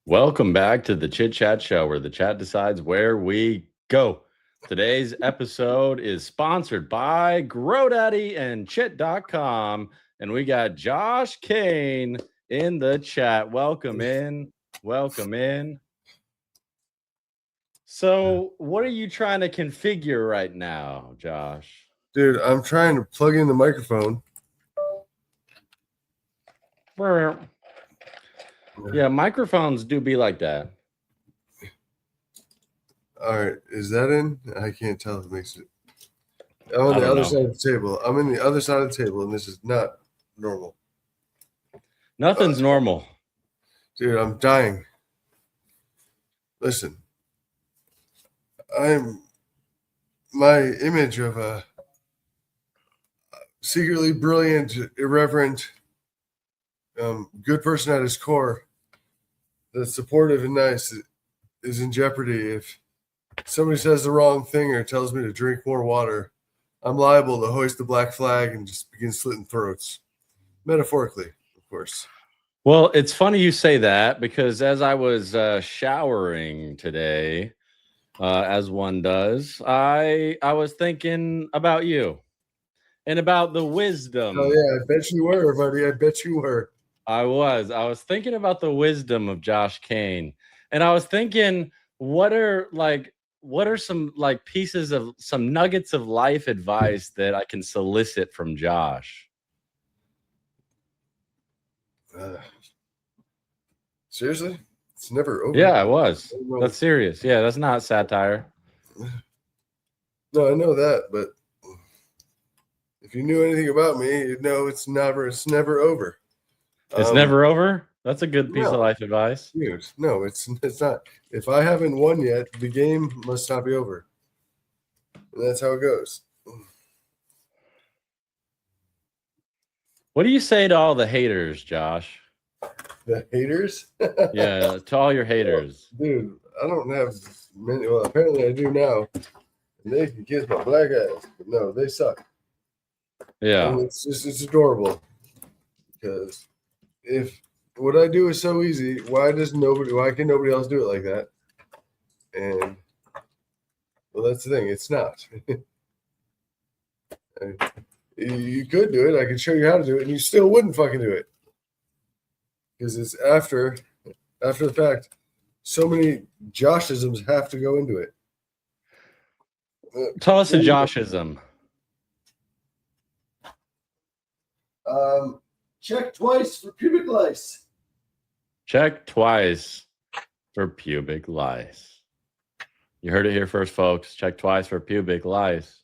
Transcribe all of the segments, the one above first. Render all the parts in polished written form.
Welcome back to the Chit-Chat show where the chat decides where we go. Today's episode is sponsored by GrowDaddy and Chit.com. And we got Josh Kane in the chat. Welcome in. Welcome in. So, what are you trying to configure right now, Josh? Dude, I'm trying to plug in the microphone. Yeah, microphones do be like that. All right, is that in? I can't tell if it makes it. I'm on I the don't other know. side of the table. I'm in the other side of the table, and this is not normal. Nothing's normal. Dude, I'm dying. Listen, my image of a secretly brilliant, irreverent, good person at his core that's supportive and nice is in jeopardy if somebody says the wrong thing or tells me to drink more water. I'm liable to hoist the black flag and just begin slitting throats. Metaphorically, of course. Well, it's funny you say that because as I was showering today, as one does, I was thinking about you and about the wisdom. Oh yeah, I bet you were, buddy. I bet you were. I was thinking about the wisdom of Josh Kane, and I was thinking, what are some like pieces of some nuggets of life advice that I can solicit from Josh? Seriously? It's never over. Yeah, I was. That's serious. Yeah, that's not satire. No, I know that, but if you knew anything about me, you'd know it's never over. It's never over? That's a good piece of no. life advice. Dude, no, it's not. If I haven't won yet, the game must not be over. And that's how it goes. What do you say to all the haters, Josh? The haters? Yeah, to all your haters. Dude, I don't have many. Well, apparently I do now. And they can kiss my black ass. But no, they suck. Yeah. And it's adorable. Because if what I do is so easy, why can nobody else do it like that? And well, that's the thing, it's not. You could do it, I could show you how to do it, and you still wouldn't fucking do it. Because it's after the fact. So many Joshisms have to go into it. Tell us a Joshism. Check twice for pubic lice. Check twice for pubic lice. You heard it here first, folks. Check twice for pubic lice.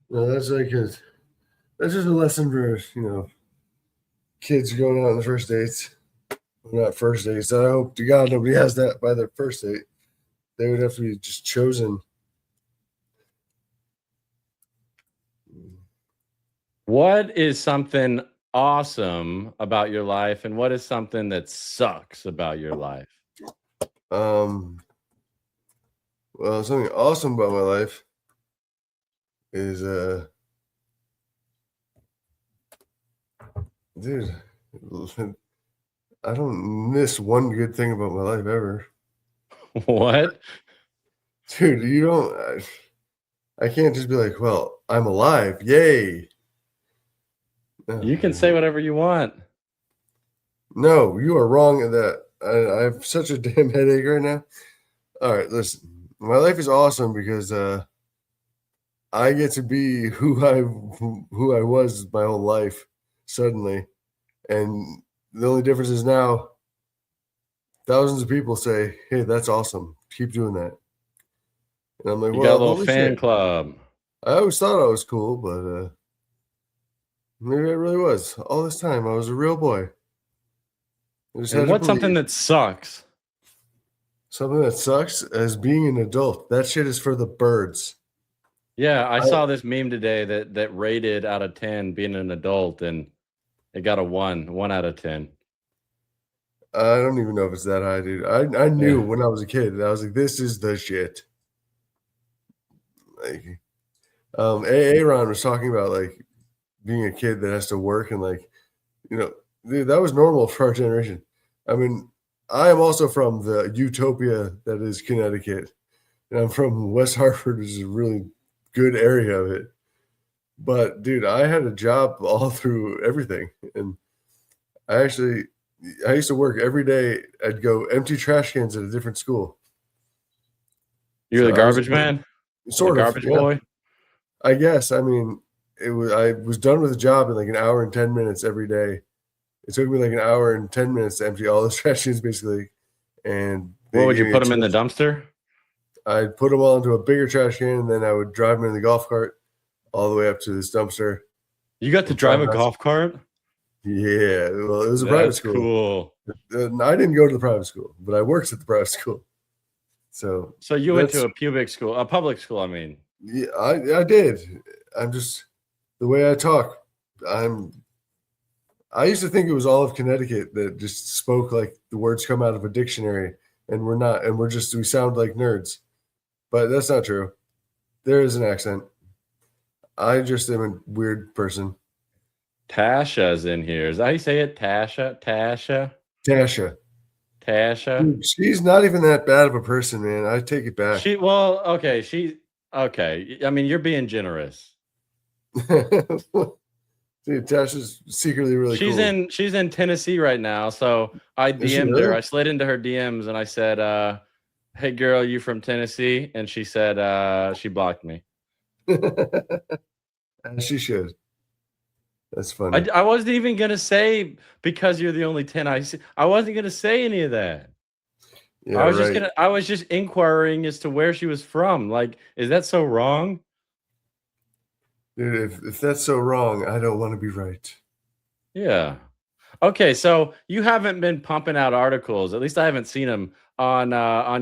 No, that's just a lesson for, kids going out on the first dates. Well, not first dates. I hope to God nobody has that by their first date. They would have to be just chosen. What is something awesome about your life, and what is something that sucks about your life? Well, something awesome about my life is dude, I don't miss one good thing about my life ever. What? Dude, I can't just be like, well, I'm alive. Yay. You can say whatever you want. No, you are wrong at that. I have such a damn headache right now. All right, listen. My life is awesome because I get to be who I was my whole life suddenly. And the only difference is now thousands of people say, hey, that's awesome. Keep doing that. And I'm like, You well, got a little fan club. I always thought I was cool, but maybe I really was. All this time, I was a real boy. And what's something that sucks? Something that sucks as being an adult. That shit is for the birds. Yeah, I saw this meme today that rated out of 10 being an adult, and it got a 1 out of 10. I don't even know if it's that high, dude. I knew when I was a kid. I was like, this is the shit. Like, Aaron was talking about like being a kid that has to work and like, Dude, that was normal for our generation. I mean, I am also from the utopia that is Connecticut. And I'm from West Hartford, which is a really good area of it. But dude, I had a job all through everything. And I used to work every day. I'd go empty trash cans at a different school. You're So the garbage man? Sort the of, garbage yeah. boy? I guess. I mean, I was done with the job in like an hour and 10 minutes every day. It took me like an hour and 10 minutes to empty all those trash cans basically. And What would you put them in the dumpster? I'd put them all into a bigger trash can, and then I would drive them in the golf cart all the way up to this dumpster. You got to drive a golf cart? Yeah, well, it was a private school. Cool. I didn't go to the private school, but I worked at the private school. So you went to a public school, I mean. Yeah, I did. I'm just the way I talk. I used to think it was all of Connecticut that just spoke like the words come out of a dictionary, and we're not, and we sound like nerds. But that's not true. There is an accent. I just am a weird person. Tasha's in here. Is that how you say it? Tasha? Tasha. Dude, she's not even that bad of a person, man. I take it back. Okay. I mean, you're being generous. Dude, Tasha's secretly really cool. She's in Tennessee right now. So I DM'd her. I slid into her DMs and I said, hey girl, you from Tennessee? And she said she blocked me. She should. That's funny. I wasn't even gonna say because you're the only 10 I see. I wasn't gonna say any of that. Yeah, I was just inquiring as to where she was from. Like, is that so wrong? Dude, if that's so wrong, I don't want to be right. Yeah. Okay, so you haven't been pumping out articles. At least I haven't seen them on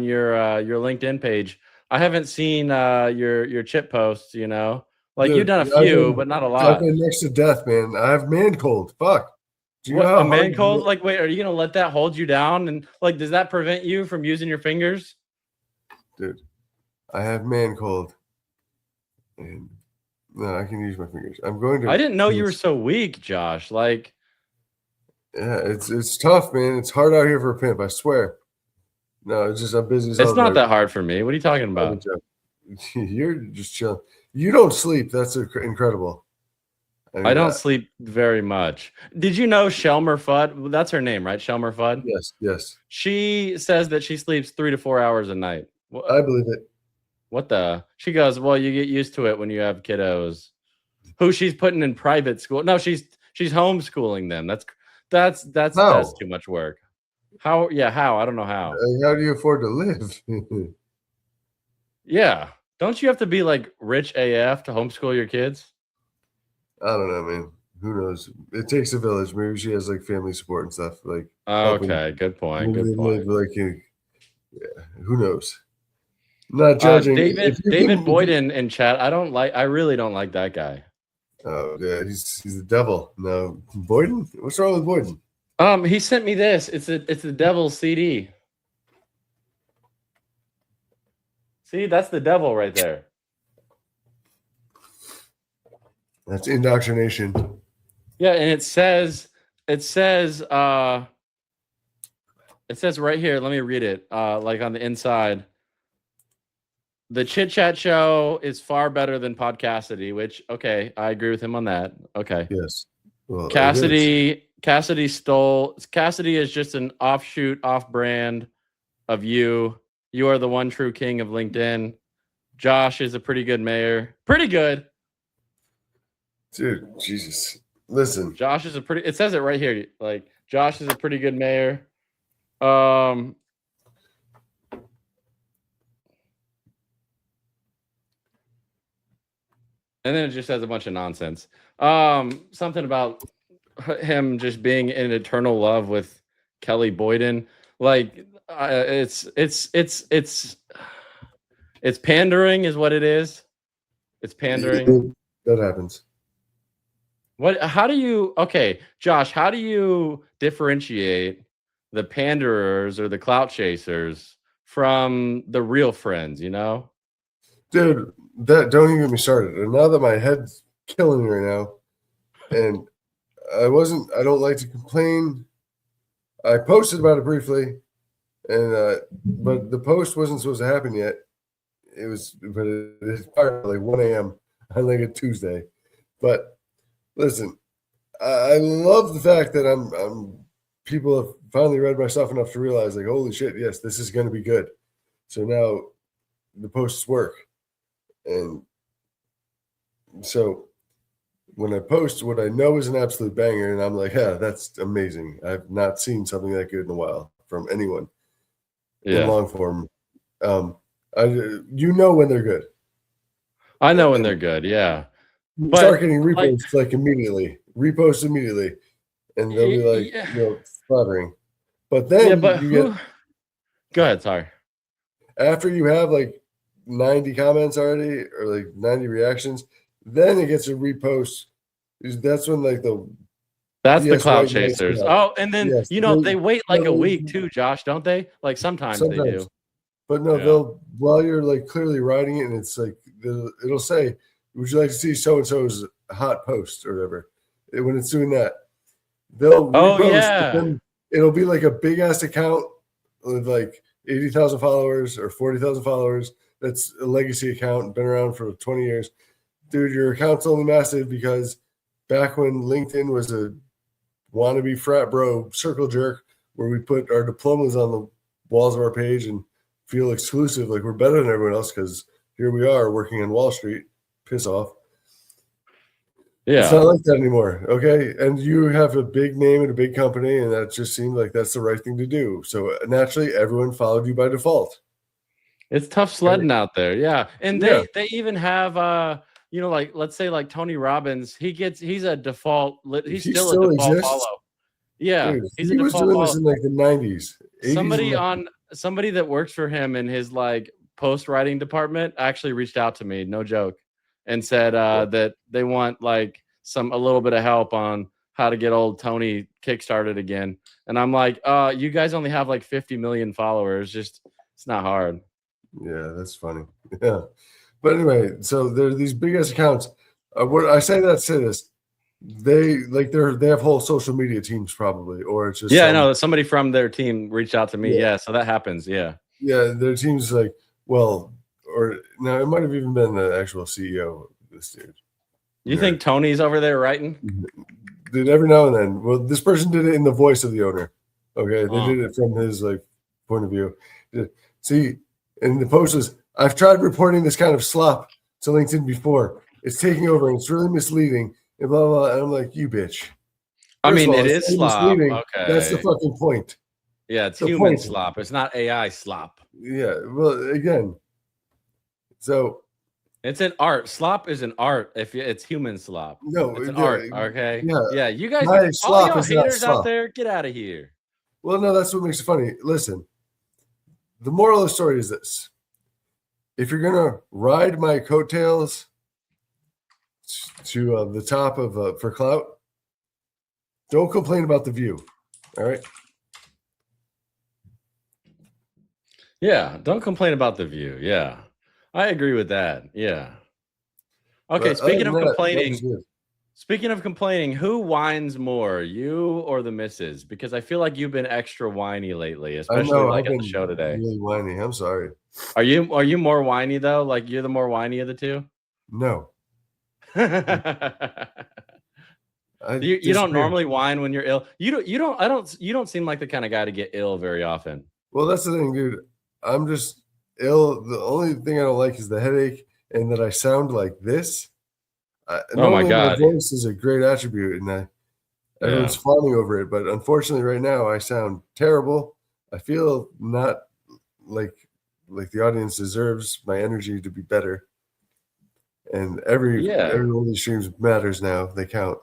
your LinkedIn page. I haven't seen your chip posts, you know. Like, dude, you've done a few, but not a lot. I've been next to death, man. I have man cold. Fuck. Do you know a man cold? Like, wait, are you gonna let that hold you down? And like, does that prevent you from using your fingers? Dude, I have man cold. And no, I can use my fingers. I'm going to. I didn't know you were so weak, Josh. Like, yeah, it's tough, man. It's hard out here for a pimp. I swear. No, it's just I'm busy. It's not that hard for me. What are you talking about? You're just chilling. You don't sleep. That's incredible. I don't sleep very much. Did you know Shelmer Fudd? That's her name, right? Shelmer Fudd? Yes. She says that she sleeps 3 to 4 hours a night. I believe it. What the? She goes, well, you get used to it when you have kiddos. Who she's putting in private school. No, she's homeschooling them. That's too much work. How? Yeah, how? I don't know how. How do you afford to live? Yeah. Don't you have to be like rich AF to homeschool your kids? I don't know, man. Who knows? It takes a village. Maybe she has like family support and stuff. Like, okay, good point. Good point. Yeah, who knows? I'm not judging. David Boyden in chat. I really don't like that guy. Oh yeah, he's the devil. No, Boyden. What's wrong with Boyden? He sent me this. It's the devil's CD. See, that's the devil right there. That's indoctrination. Yeah, and it says right here, let me read it. Like on the inside. The Chit-Chat show is far better than Podcastity, which okay, I agree with him on that. Okay. Yes. Well, Cassidy is just an off-brand of you. You are the one true king of LinkedIn. Josh is a pretty good mayor. Pretty good. Dude, Jesus. Listen. Josh is it says it right here. Like, Josh is a pretty good mayor. And then it just says a bunch of nonsense. Something about him just being in eternal love with Kelly Boyden. Like, it's pandering is what it is. It's pandering. That happens. Josh, how do you differentiate the panderers or the clout chasers from the real friends, you know? Dude, don't even get me started. And now that my head's killing me right now, and I don't like to complain. I posted about it briefly, and but the post wasn't supposed to happen yet. But it started like 1 a.m. on like a Tuesday. But listen, I love the fact that I'm people have finally read my stuff enough to realize, like, holy shit, yes, this is going to be good. So now the posts work, and so when I post what I know is an absolute banger, and I'm like, yeah, that's amazing. I've not seen something that good in a while from anyone in long form. You know when they're good. I know when they're good, yeah. But start getting reposts like immediately, and they'll be like, flattering. But then go ahead, sorry. After you have like 90 comments already or like 90 reactions, then it gets a repost. That's when like that's the cloud chasers. Oh, and then they wait like a week too, Josh, don't they? Like sometimes they do. But no, they'll while you're like clearly writing it, and it's like it'll say, would you like to see so and so's hot post or whatever? When it's doing that, they'll repost, but then it'll be like a big ass account with like 80,000 followers or 40,000 followers. That's a legacy account, been around for 20 years. Dude, your account's only massive because back when LinkedIn was a wannabe frat bro circle jerk where we put our diplomas on the walls of our page and feel exclusive, like we're better than everyone else because here we are working on Wall Street. Piss off. Yeah. It's not like that anymore, okay? And you have a big name and a big company, and that just seemed like that's the right thing to do. So naturally, everyone followed you by default. It's tough sledding out there, yeah. And they even have like let's say like Tony Robbins, he's a default. He's still a default follow. Yeah, dude, he was doing this in like the 90s. Somebody that works for him in his like post writing department actually reached out to me, no joke, and said that they want like a little bit of help on how to get old Tony kickstarted again. And I'm like, you guys only have like 50 million followers. It's not hard. Yeah, that's funny. Yeah. But anyway, so there are these big ass accounts. What I say this, they have whole social media teams probably, or it's just I know somebody from their team reached out to me. Yeah, so that happens. Yeah. Yeah, their team's like, well, or no, it might have even been the actual CEO of this dude. You think Tony's over there writing? Dude, every now and then. Well, this person did it in the voice of the owner. Okay, they did it from his like point of view. See, and the post was, I've tried reporting this kind of slop to LinkedIn before. It's taking over and it's really misleading and blah, blah, blah. And I'm like, you bitch. I mean, it is slop. Okay. That's the fucking point. Yeah, it's human slop. It's not AI slop. Yeah, well, again, so it's an art. Slop is an art. If it's human slop, no, it's an art. Okay, yeah. You guys, all y'all haters out there, get out of here. Well, no, that's what makes it funny. Listen, the moral of the story is this: if you're gonna ride my coattails to the top of for clout, don't complain about the view. All right. Yeah, don't complain about the view. Yeah, I agree with that. Yeah. Okay, but speaking of complaining, who whines more, you or the missus? Because I feel like you've been extra whiny lately, especially like at the show today. Really whiny. I'm sorry. Are you more whiny though? Like you're the more whiny of the two? No. You don't normally whine when you're ill. You don't seem like the kind of guy to get ill very often. Well, that's the thing, dude. I'm just ill. The only thing I don't like is the headache and that I sound like this. Oh my God. My voice is a great attribute and everyone's fawning over it. But unfortunately right now I sound terrible. I feel not like the audience deserves my energy to be better. And every one of these streams matters now. They count.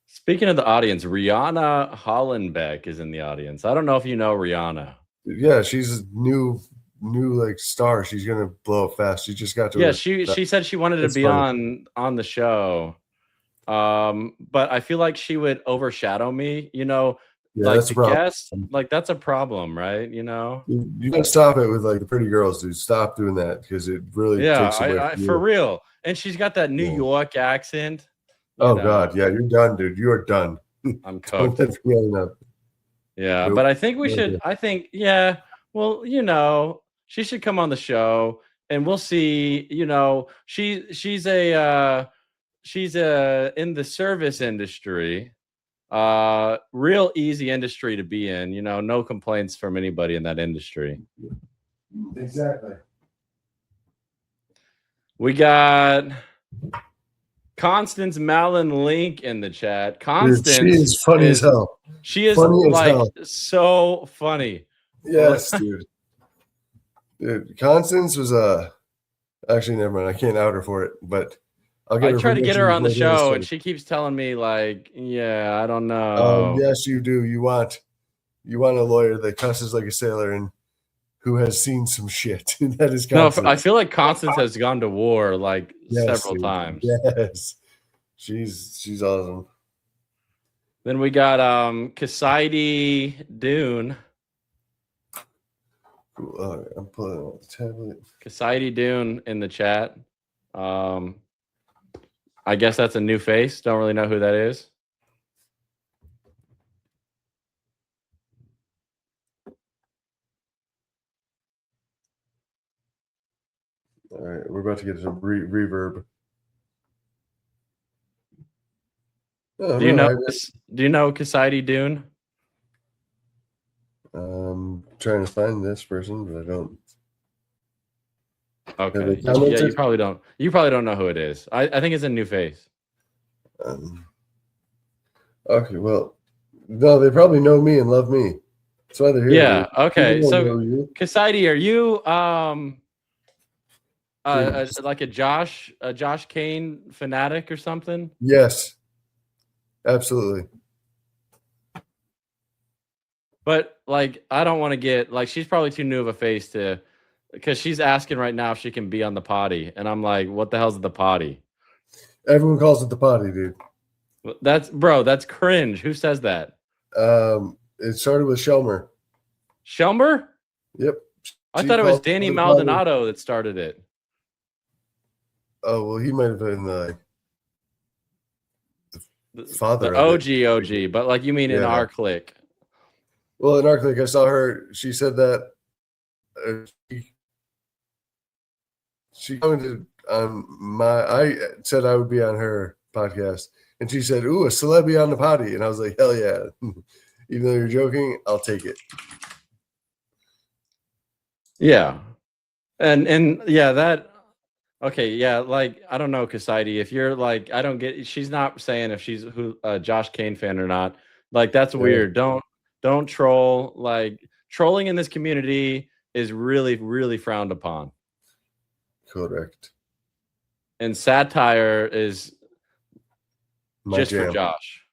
Speaking of the audience, Rihanna Hollenbeck is in the audience. I don't know if you know Rihanna. Yeah, she's a new like star. She's gonna blow up fast. She just got to. Yeah, she said she wanted to be on the show, but I feel like she would overshadow me. Like the guest. Like that's a problem, right? You gotta stop it with like the pretty girls, dude. Stop doing that because it really takes away from you. For real. And she's got that New York accent. God, yeah, you're done, dude. You are done. I'm Don't cooked. let Rihanna know. Yeah, Nope. but I think we should. Okay. I think, yeah. Well, she should come on the show, and we'll see. She's in the service industry. Real easy industry to be in. No complaints from anybody in that industry. Exactly. We got Constance Malin Link in the chat. Dude, Constance she is funny as hell. She is Funny as like hell. so funny. Yes, dude. Dude, Constance was actually never mind. I can't out her for it, but I'll get I her try to get her on the permission before show, this and she keeps telling me like, yeah, I don't know. Oh, yes, you do. You want a lawyer that cusses like a sailor and who has seen some shit. That is No, Constance. I feel like Constance has gone to war like Yes, several dude. times. Yes, she's awesome. Then we got Cassidy Dune. Cool. All right, I'm pulling out the tablet. Cassidy Dune in the chat. I guess that's a new face. Don't really know who that is. All right, we're about to get some reverb. Oh, Do you know Cassidy Dune? Trying to find this person, but I don't. Okay. Yeah, you probably don't. You probably don't know who it is. I think it's a new face. Okay, well, no, they probably know me and love me. That's why they're here. Yeah. Dude. Okay. So, Cassidy, are you like a Josh Kane fanatic or something? Yes, absolutely. But like, I don't want to get like, she's probably too new of a face because she's asking right now if she can be on the potty, and I'm like, what the hell's the potty? Everyone calls it the potty, dude. That's cringe. Who says that? It started with Shelmer. Shelmer? Yep. I thought it was Danny Maldonado that started it. Oh, well, he might have been the father the OG, but like, you mean in our clique? Well, in our clique, I saw her. She said that she commented on I said I would be on her podcast, and she said, "Ooh, a celebrity on the potty," and I was like, "Hell yeah!" Even though you're joking, I'll take it. Yeah, and yeah, that. Okay, yeah, like, I don't know, Cassidy, if you're like, I don't get, she's not saying if she's a Josh Kane fan or not. Like, that's weird. Don't troll. Like, trolling in this community is really, really frowned upon. Correct. And satire is just jam. for Josh.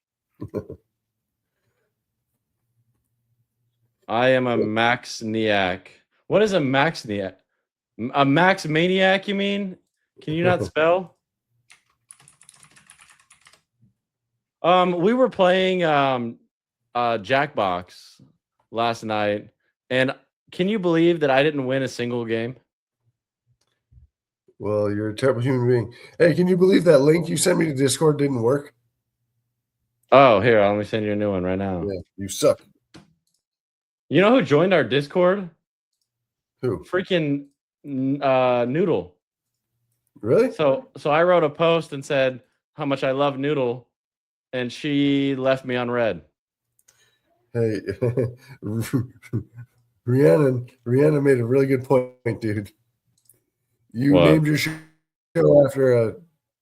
I am a Maxniac. What is a Maxniac? A Max Maniac, you mean? Can you not spell? We were playing Jackbox last night, and can you believe that I didn't win a single game? Well, you're a terrible human being. Hey, can you believe that link you sent me to Discord didn't work? Oh, here, let me send you a new one right now. Yeah, you suck. You know who joined our Discord? Who? Freaking Noodle. Really? So I wrote a post and said how much I love Noodle, and she left me on red. Hey, Rihanna made a really good point, dude. You named your show after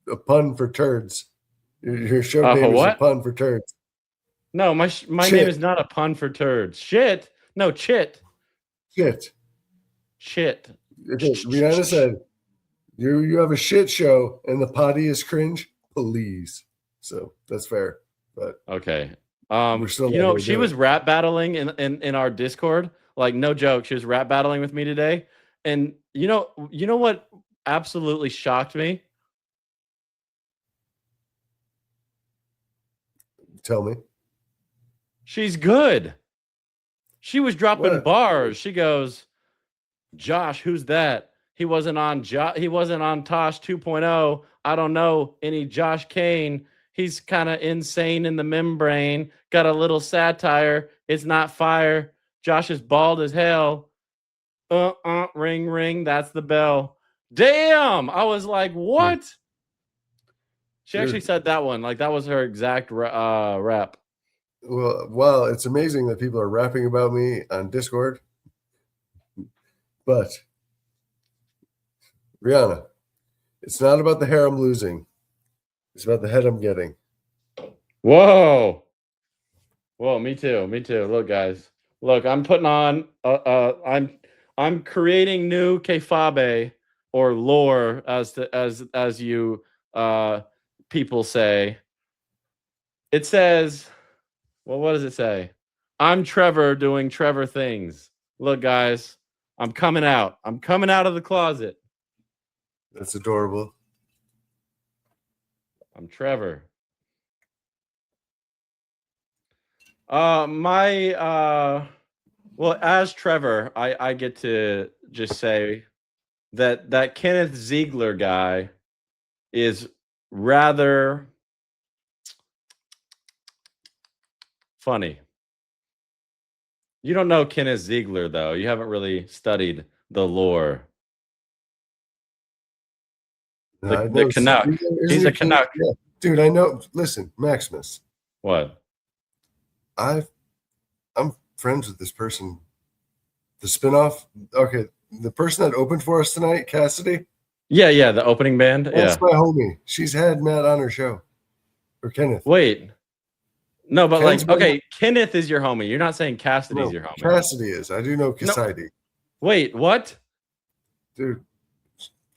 a pun for turds. Your show name is a pun for turds. No, my name is not a pun for turds. Shit. No, Chit. Shit. Rihanna said, you have a shit show and the potty is cringe, please. So that's fair. But okay. She was rap battling in our Discord. Like, no joke, she was rap battling with me today. And you know what absolutely shocked me? Tell me. She's good. She was dropping bars. She goes, Josh, who's that? He wasn't on Tosh 2.0. I don't know any Josh Kane. He's kind of insane in the membrane. Got a little satire. It's not fire. Josh is bald as hell. Ring, ring. That's the bell. Damn. I was like, what? She actually said that one. Like, that was her exact rap. Well, it's amazing that people are rapping about me on Discord. But, Rihanna, it's not about the hair I'm losing. It's about the head I'm getting. Whoa. Me too. Look, guys. Look, I'm putting on I'm creating new kefabe or lore as you people say. It says, well, what does it say? I'm Trevor doing Trevor things. Look, guys, I'm coming out. I'm coming out of the closet. That's adorable. I'm Trevor. Well, as Trevor, I get to just say that Kenneth Ziegler guy is rather funny. You don't know Kenneth Ziegler, though. You haven't really studied the lore. The Canuck. He's a Canuck. Yeah. Dude, I know. Listen, Maximus. What? I'm friends with this person. The spinoff. Okay, the person that opened for us tonight, Cassidy. Yeah, the opening band. That's my homie. She's had Matt on her show. Or Kenneth. Wait. No, but Ken's Kenneth is your homie. You're not saying Cassidy's your homie. Cassidy is. I do know Cassidy. No. Wait, what? Dude,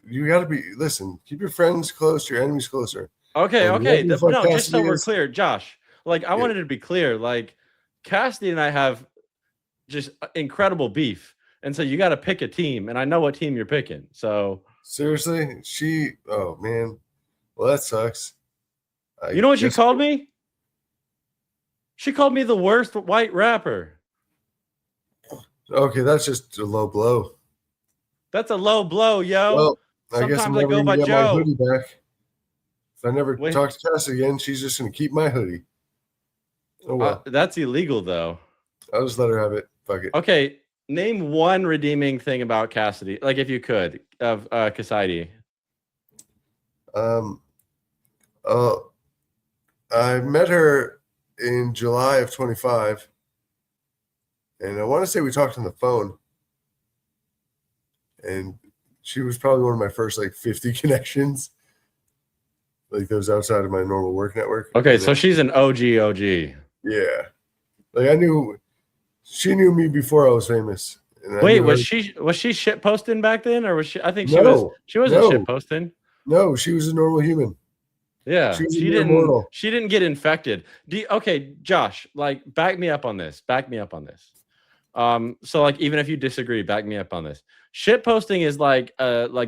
you got to be. Listen, keep your friends close, your enemies closer. Okay. No, just so we're clear, Josh. Like, I wanted to be clear. Like, Cassidy and I have just incredible beef, and so you got to pick a team, and I know what team you're picking. So seriously, oh man, well that sucks. You know what she called me? She called me the worst white rapper. Okay, that's just a low blow. That's a low blow, yo. Well, I guess I'm never go by get Joe. my hoodie back. If I never talk to Cassidy again, she's just going to keep my hoodie. Oh well. That's illegal, though. I'll just let her have it. Fuck it. Okay, name one redeeming thing about Cassidy, like if you could, of Cassidy. I met her in July of 25, and I want to say we talked on the phone, and she was probably one of my first 50 connections, like those outside of my normal work network. Okay, so she's an OG. Yeah, she knew me before I was famous. Wait, was she shit posting back then, or was she? I think she wasn't shit posting. No, she was a normal human. Yeah, she didn't get infected. Okay, Josh, back me up on this. So even if you disagree, back me up on this. Shit posting is like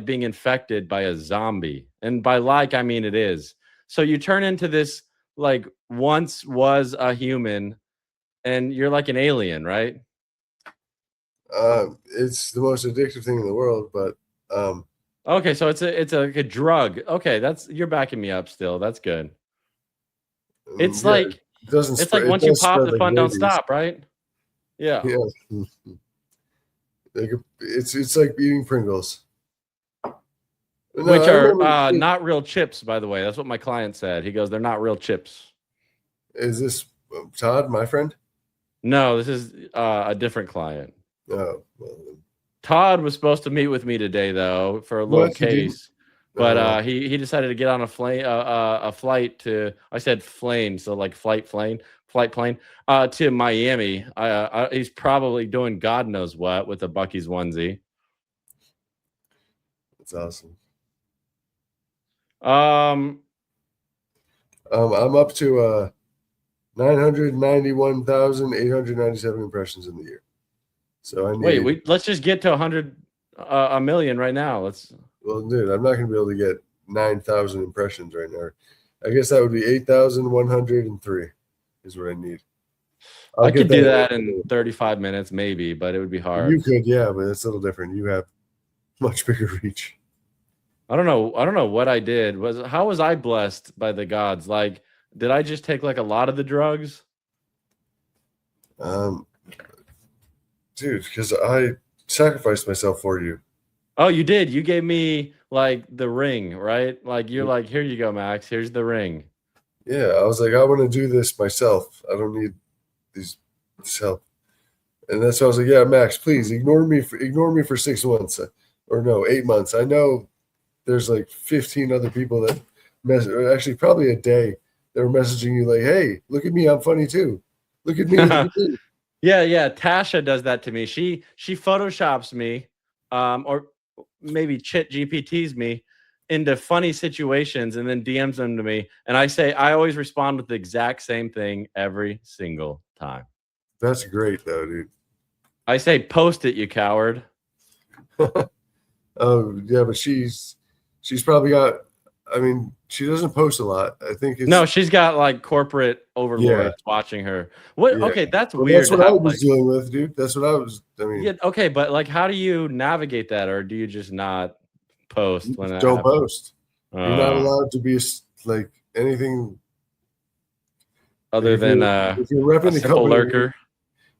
being infected by a zombie, and by I mean it is. So you turn into this once was a human, and you're like an alien, right? It's the most addictive thing in the world, but okay, so it's a drug. Okay, you're backing me up still. That's good. It's once you pop, the fun don't stop, right? Yeah. It's like eating Pringles. Which are not real chips, by the way. That's what my client said. He goes, they're not real chips. Is this Todd, my friend? No, this is a different client. Oh, well. Todd was supposed to meet with me today, though, for a little case. But he decided to get on a flight to, I said plane, so flight plane, to Miami. He's probably doing God knows what with a Buc-ee's onesie. That's awesome. I'm up to 991,897 impressions in the year. So I need. Let's just get to 1 million right now. Well, dude, I'm not going to be able to get 9,000 impressions right now. I guess that would be 8,103 is what I need. I could do that in 35 minutes, maybe, but it would be hard. You could, yeah, but it's a little different. You have much bigger reach. I don't know what I did. How was I blessed by the gods? Did I just take like a lot of the drugs? Dude, because I sacrificed myself for you. Oh, you did. You gave me like the ring, right? Like you're like, here you go, Max. Here's the ring. Yeah, I was like, I want to do this myself. I don't need this help. And that's why I was like, yeah, Max, please ignore me for 6 months, or no, 8 months. I know there's like 15 other people that actually probably a day that were messaging you like, hey, look at me, I'm funny too. Look at me, look at me. Yeah. Tasha does that to me. She photoshops me, or maybe Chit GPTs me into funny situations and then DMs them to me. And I always respond with the exact same thing every single time. That's great though, dude. I say, post it, you coward. Oh yeah, but she's probably got. I mean, she doesn't post a lot. I think it's No, she's got like corporate overlords watching her. What? Yeah. Okay, that's Well, weird. that's what I was dealing with, dude. That's what I was. I mean, Yeah, okay, but like, how do you navigate that, or do you just not post when that don't happens? post. You're not allowed to be like anything other than if you're repping the simple company. lurker.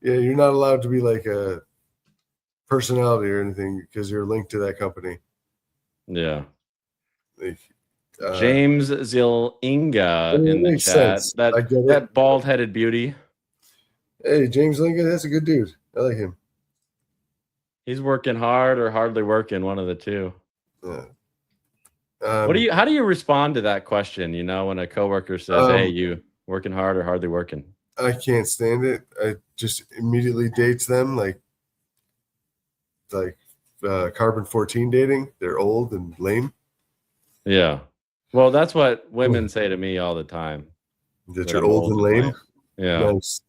Yeah, you're not allowed to be like a personality or anything because you're linked to that company. Yeah. Like, James Zilinga in the chat. Sense. That bald-headed beauty. Hey, James Linga, that's a good dude. I like him. He's working hard or hardly working, one of the two. Yeah. How do you respond to that question? You know, when a coworker says, "Hey, you working hard or hardly working?" I can't stand it. I just immediately dates them like carbon 14 dating. They're old and lame. Yeah. Well, that's what women say to me all the time. That you're old and lame. Yeah. Nice.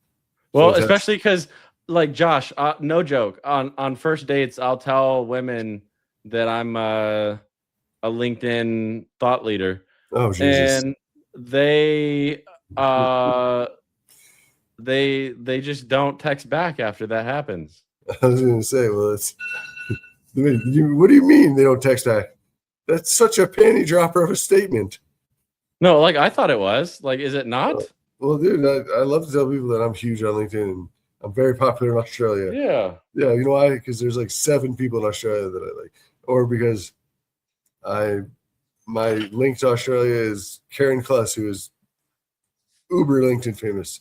Well, especially because, like, Josh, no joke, on first dates, I'll tell women that I'm a LinkedIn thought leader. Oh, Jesus. And they just don't text back after that happens. I was going to say, well, it's what do you mean they don't text back? That's such a panty dropper of a statement. No, like, I thought it was. Like, is it not? Well, dude, I love to tell people that I'm huge on LinkedIn and I'm very popular in Australia. Yeah. Yeah, you know why? Because there's like 7 people in Australia that I like. Or because my link to Australia is Karen Kluss, who is uber LinkedIn famous.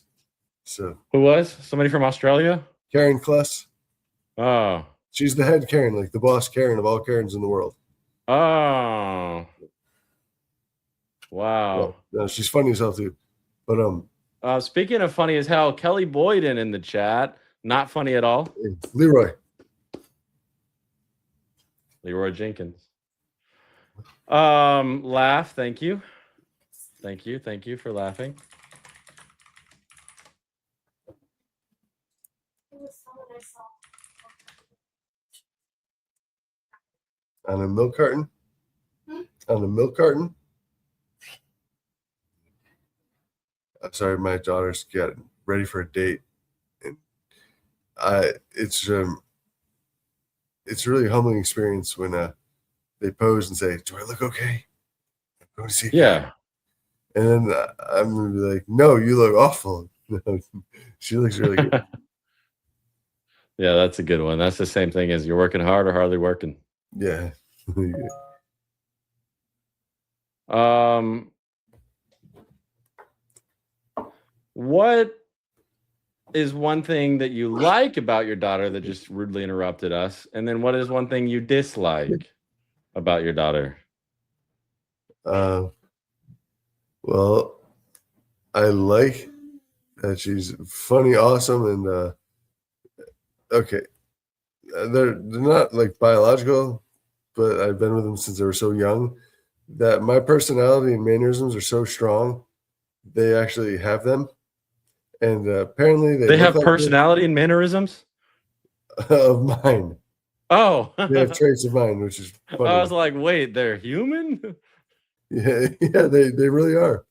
So who was? Somebody from Australia? Karen Kluss. Oh. She's the head Karen, like the boss Karen of all Karens in the world. Oh. Wow. No, she's funny as hell too. But speaking of funny as hell, Kelly Boyden in the chat. Not funny at all. Leroy Jenkins. Laugh. Thank you for laughing. On a milk carton. On a milk carton. I'm sorry, my daughter's getting ready for a date, and it's a really humbling experience when they pose and say, "Do I look okay? I'm going to see." Yeah. And then I'm gonna be like, "No, you look awful." She looks really good. Yeah, that's a good one. That's the same thing as you're working hard or hardly working. Yeah. What is one thing that you like about your daughter that just rudely interrupted us? And then what is one thing you dislike about your daughter? Well, I like that she's funny, awesome, and okay. They're not like biological, but I've been with them since they were so young that my personality and mannerisms are so strong. They actually have them. And apparently they have personality and mannerisms of mine. Oh, they have traits of mine, which is funny. I was like, wait, they're human? Yeah, they really are.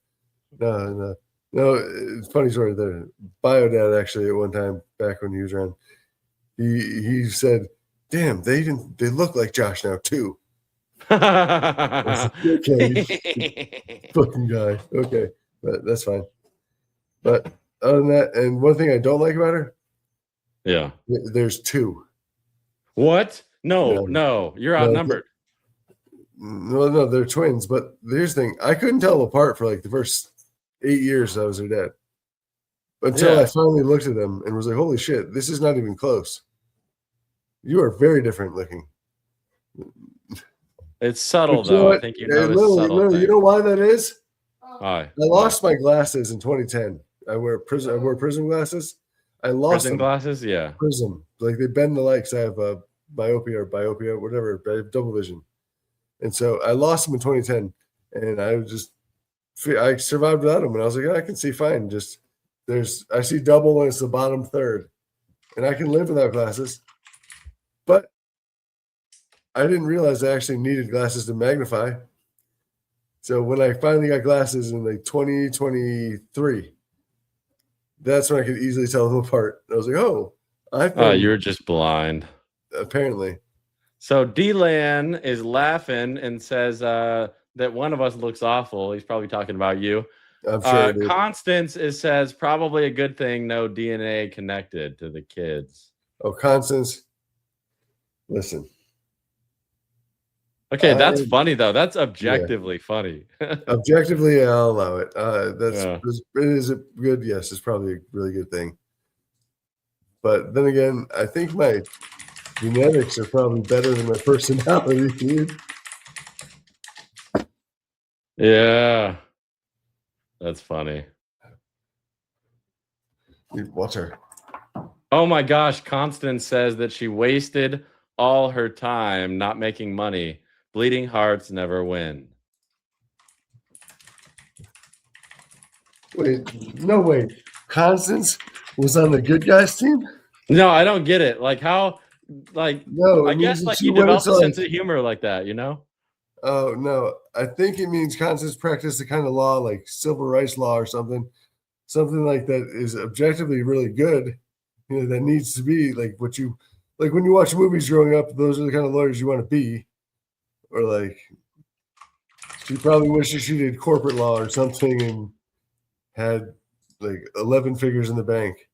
No, it's a funny story there. BioDad actually at one time back when he was around, he said, "Damn, they look like Josh now too." Okay, fucking guy. Okay. but that's fine. But other than that, and one thing I don't like about her, Yeah. there's two. What? No, No, you're no, outnumbered. no, they're twins. But here's the thing: I couldn't tell them apart for like the first 8 years I was their dad, until Yeah. I finally looked at them and was like, "Holy shit, this is not even close. You are very different looking." It's subtle, But you know though. I what? think you Literally, notice subtle you things. know why that is? Why? I lost my glasses in 2010. I wore prism glasses. I lost Prison them. glasses? Yeah. Prism, like they bend the lights. I have myopia, whatever. I have double vision, and so I lost them in 2010. And I survived without them, and I was like, I can see fine. Just I see double when it's the bottom third, and I can live without glasses. But I didn't realize I actually needed glasses to magnify. So when I finally got glasses in like 2023, that's when I could easily tell them apart. I was like, oh, You're just blind. apparently. So D-Lan is laughing and says that one of us looks awful. He's probably talking about you. I'm sure. Constance says probably a good thing, no DNA connected to the kids. Oh, Constance, listen. Okay, that's funny though. That's objectively funny. Objectively, I'll allow it. It is a good. Yes, it's probably a really good thing. But then again, I think my genetics are probably better than my personality, dude. Yeah, that's funny. Dude, what's her? Oh my gosh, Constance says that she wasted all her time not making money. Bleeding hearts never win. Wait, no way. Constance was on the good guys team? No, I don't get it. Like how, like, no, I guess like you develop a sense of humor like that, you know? Oh, no. I think it means Constance practiced the kind of law like civil rights law or something like that is objectively really good. You know, that needs to be like what you like when you watch movies growing up, those are the kind of lawyers you want to be. Or like she probably wishes she did corporate law or something and had like 11 figures in the bank.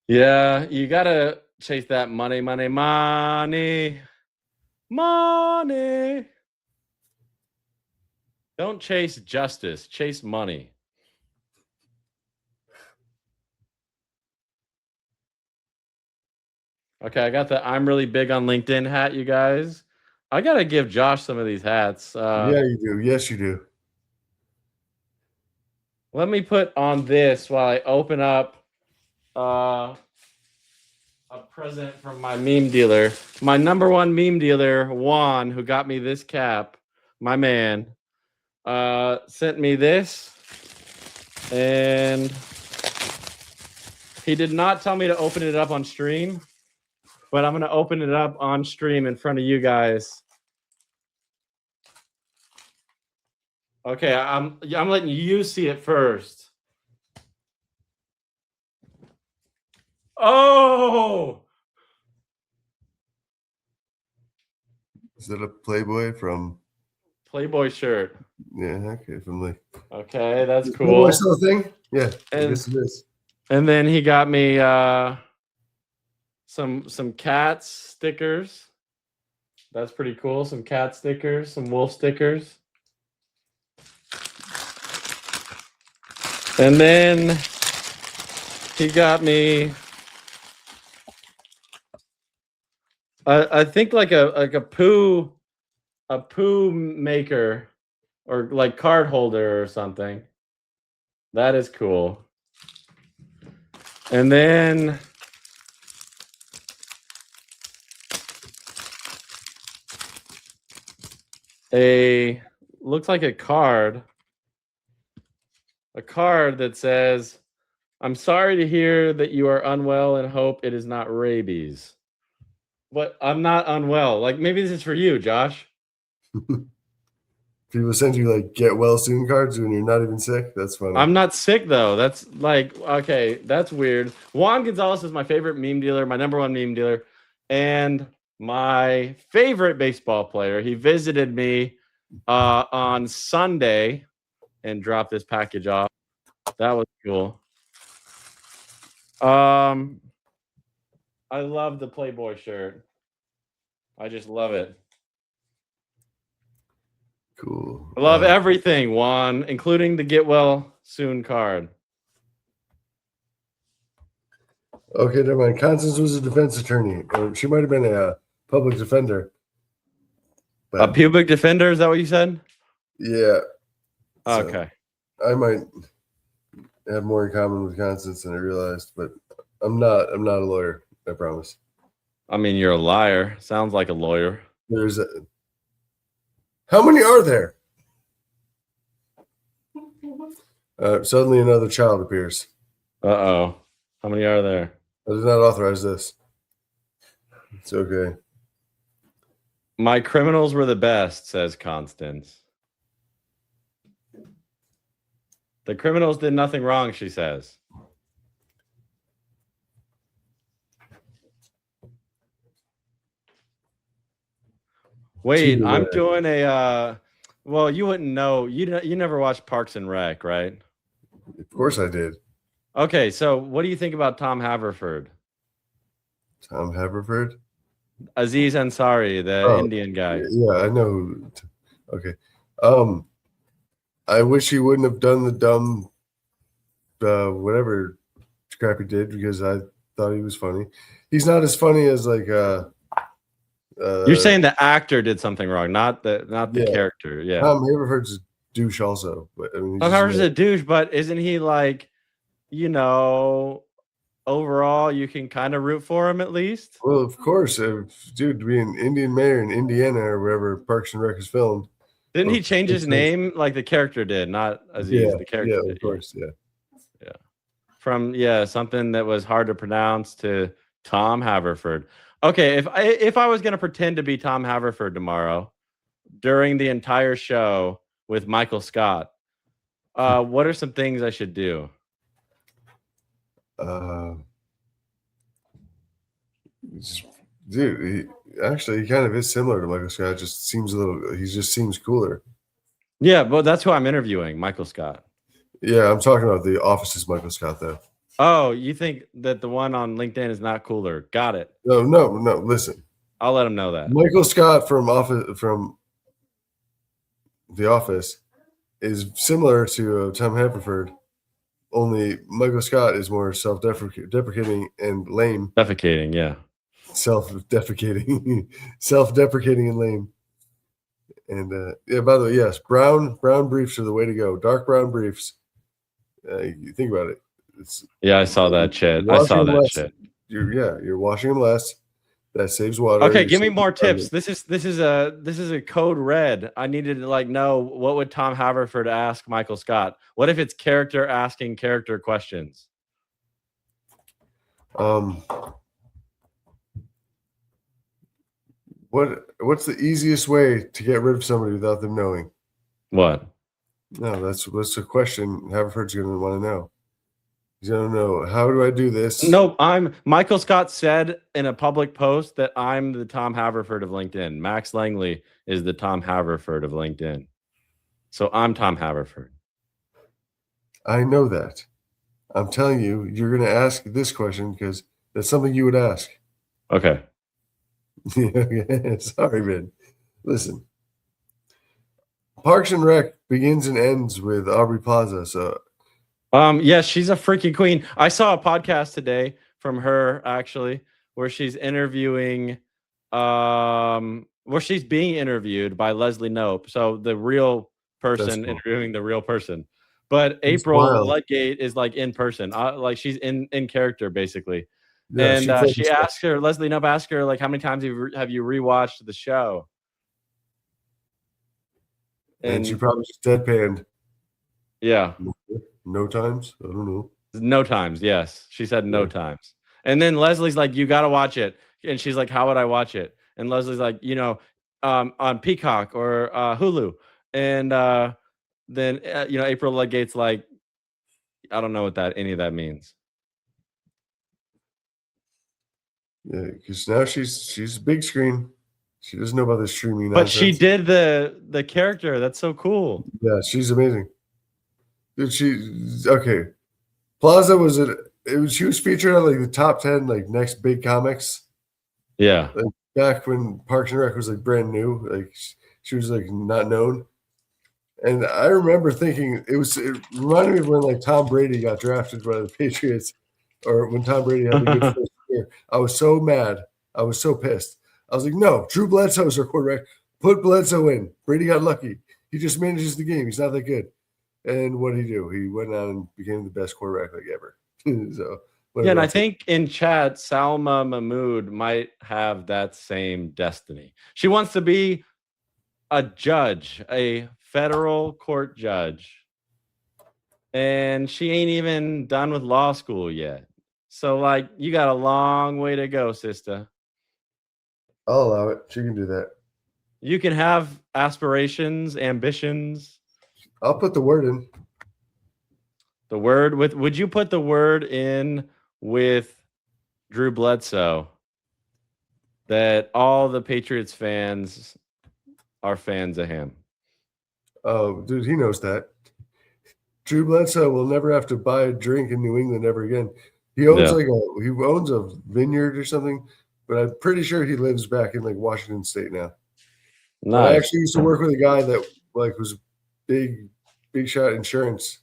Yeah, you gotta chase that money. Don't chase justice, chase money. Okay, I got the I'm really big on LinkedIn hat, you guys. I gotta give Josh some of these hats. Yeah, you do. Yes, you do. Let me put on this while I open up a present from my meme dealer. My number one meme dealer, Juan, who got me this cap, my man, sent me this. And he did not tell me to open it up on stream, but I'm going to open it up on stream in front of you guys. Okay, I'm letting you see it first. Oh! Is that a Playboy from Playboy shirt? Yeah, okay, from like. Okay, that's cool. Playboy still a thing? Yeah, and, I guess it is. And then he got me some cat stickers. That's pretty cool. Some cat stickers, some wolf stickers. And then he got me I think like a poo maker or like card holder or something. That is cool. And then looks like a card that says, "I'm sorry to hear that you are unwell and hope it is not rabies." But I'm not unwell. Like maybe this is for you, Josh. People send you like get well soon cards when you're not even sick. That's funny. I'm not sick though. That's like, okay, that's weird. Juan Gonzalez is my favorite meme dealer, my number one meme dealer, and my favorite baseball player. He visited me on Sunday and dropped this package off. That was cool. I love the Playboy shirt. I just love it. Cool. I love everything, Juan, including the get well soon card. Okay, never mind. Constance was a defense attorney. Or she might have been a public defender. A pubic defender, is that what you said? Yeah. Okay. So I might have more in common with Constance than I realized, but I'm not a lawyer, I promise. I mean, you're a liar. Sounds like a lawyer. How many are there? Suddenly another child appears. Uh-oh. How many are there? I did not authorize this. It's okay. My criminals were the best, says Constance. The criminals did nothing wrong, she says. Wait, I'm doing a well, you wouldn't know. You never watched Parks and Rec, right? Of course I did. Okay, so what do you think about Tom Haverford? Tom Haverford? Aziz Ansari, the Indian guy. Yeah, I know. Okay. I wish he wouldn't have done the dumb whatever crap he did, because I thought he was funny. He's not as funny as like you're saying the actor did something wrong, not the character. Yeah. Tom Haverford's a douche also, but I mean, Tom Haverford's a douche, but isn't he like, overall you can kind of root for him at least? Well, of course, dude, being Indian mayor in Indiana or wherever Parks and Rec is filmed. Didn't he change his name like the character did, not Aziz? The character did. Yeah, of course, yeah. From something that was hard to pronounce to Tom Haverford. Okay, if I was going to pretend to be Tom Haverford tomorrow during the entire show with Michael Scott, what are some things I should do? Dude, he kind of is similar to Michael Scott. He just seems cooler. Yeah, but that's who I'm interviewing, Michael Scott. Yeah, I'm talking about the Office's Michael Scott, though. Oh, you think that the one on LinkedIn is not cooler? Got it. No. Listen, I'll let him know that Michael Scott from The Office is similar to Tom Haverford. Only Michael Scott is more self-deprecating and lame. Defecating, yeah. Self-deprecating and lame. And by the way, yes, brown briefs are the way to go. Dark brown briefs. You think about it. I saw that shit. I saw that shit. You're washing them less. That saves water. Okay, give me more tips. This is a code red. I needed to know what would Tom Haverford ask Michael Scott. What if it's character asking character questions? What's the easiest way to get rid of somebody without them knowing? What? No, that's a question Haverford's going to want to know. He's going to know, how do I do this? No, Michael Scott said in a public post that I'm the Tom Haverford of LinkedIn. Max Langley is the Tom Haverford of LinkedIn. So I'm Tom Haverford. I know that. I'm telling you, you're going to ask this question because that's something you would ask. Okay. Sorry, man. Listen. Parks and Rec begins and ends with Aubrey Plaza. So, yes, she's a freaking queen. I saw a podcast today from her actually, where she's interviewing, where she's being interviewed by Leslie Knope. So the real person interviewing the real person. But April Ludgate is in person, she's in character basically. Yeah, and she asked her, Leslie Knope asked her, how many times have you rewatched the show? And she probably just deadpanned. Yeah. No times? I don't know. No times, yes. She said no times. And then Leslie's like, you got to watch it. And she's like, how would I watch it? And Leslie's like, on Peacock or Hulu. And then, April Ludgate's like, I don't know what any of that means. Yeah, because now she's big screen. She doesn't know about this streaming But nonsense. she did the character. That's so cool. Yeah, she's amazing. Dude, okay. Plaza she was featured on like the top 10 like next big comics. Yeah. Like back when Parks and Rec was like brand new, like she was like not known. And I remember thinking it reminded me of when like Tom Brady got drafted by the Patriots, or when Tom Brady had the good first year. I was so mad. I was so pissed. I was like, no, Drew Bledsoe's our quarterback. Put Bledsoe in. Brady got lucky. He just manages the game. He's not that good. And what did he do? He went on and became the best quarterback like ever. So yeah, and I think in chat, Salma Mahmood might have that same destiny. She wants to be a judge, a federal court judge, and she ain't even done with law school yet. So, like, you got a long way to go, sister. I'll allow it. She can do that. You can have aspirations, ambitions. I'll put the word in. The word with, would you put the word in with Drew Bledsoe that all the Patriots fans are fans of him? Oh, dude, he knows that. Drew Bledsoe will never have to buy a drink in New England ever again. He owns he owns a vineyard or something, but I'm pretty sure he lives back in like Washington State now. Nice. I actually used to work with a guy that like was big shot insurance,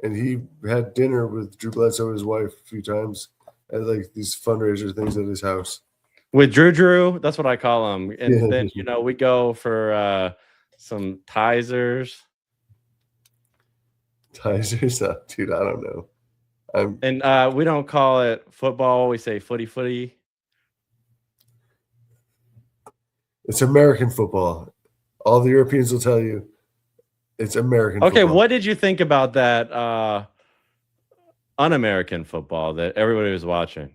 and he had dinner with Drew Bledsoe and his wife a few times at like these fundraiser things at his house. With Drew, that's what I call him. And then we go for some Tizers. Tizers, dude, I don't know. And we don't call it football. We say footy. It's American football. All the Europeans will tell you it's American football. Okay, what did you think about that un-American football that everybody was watching?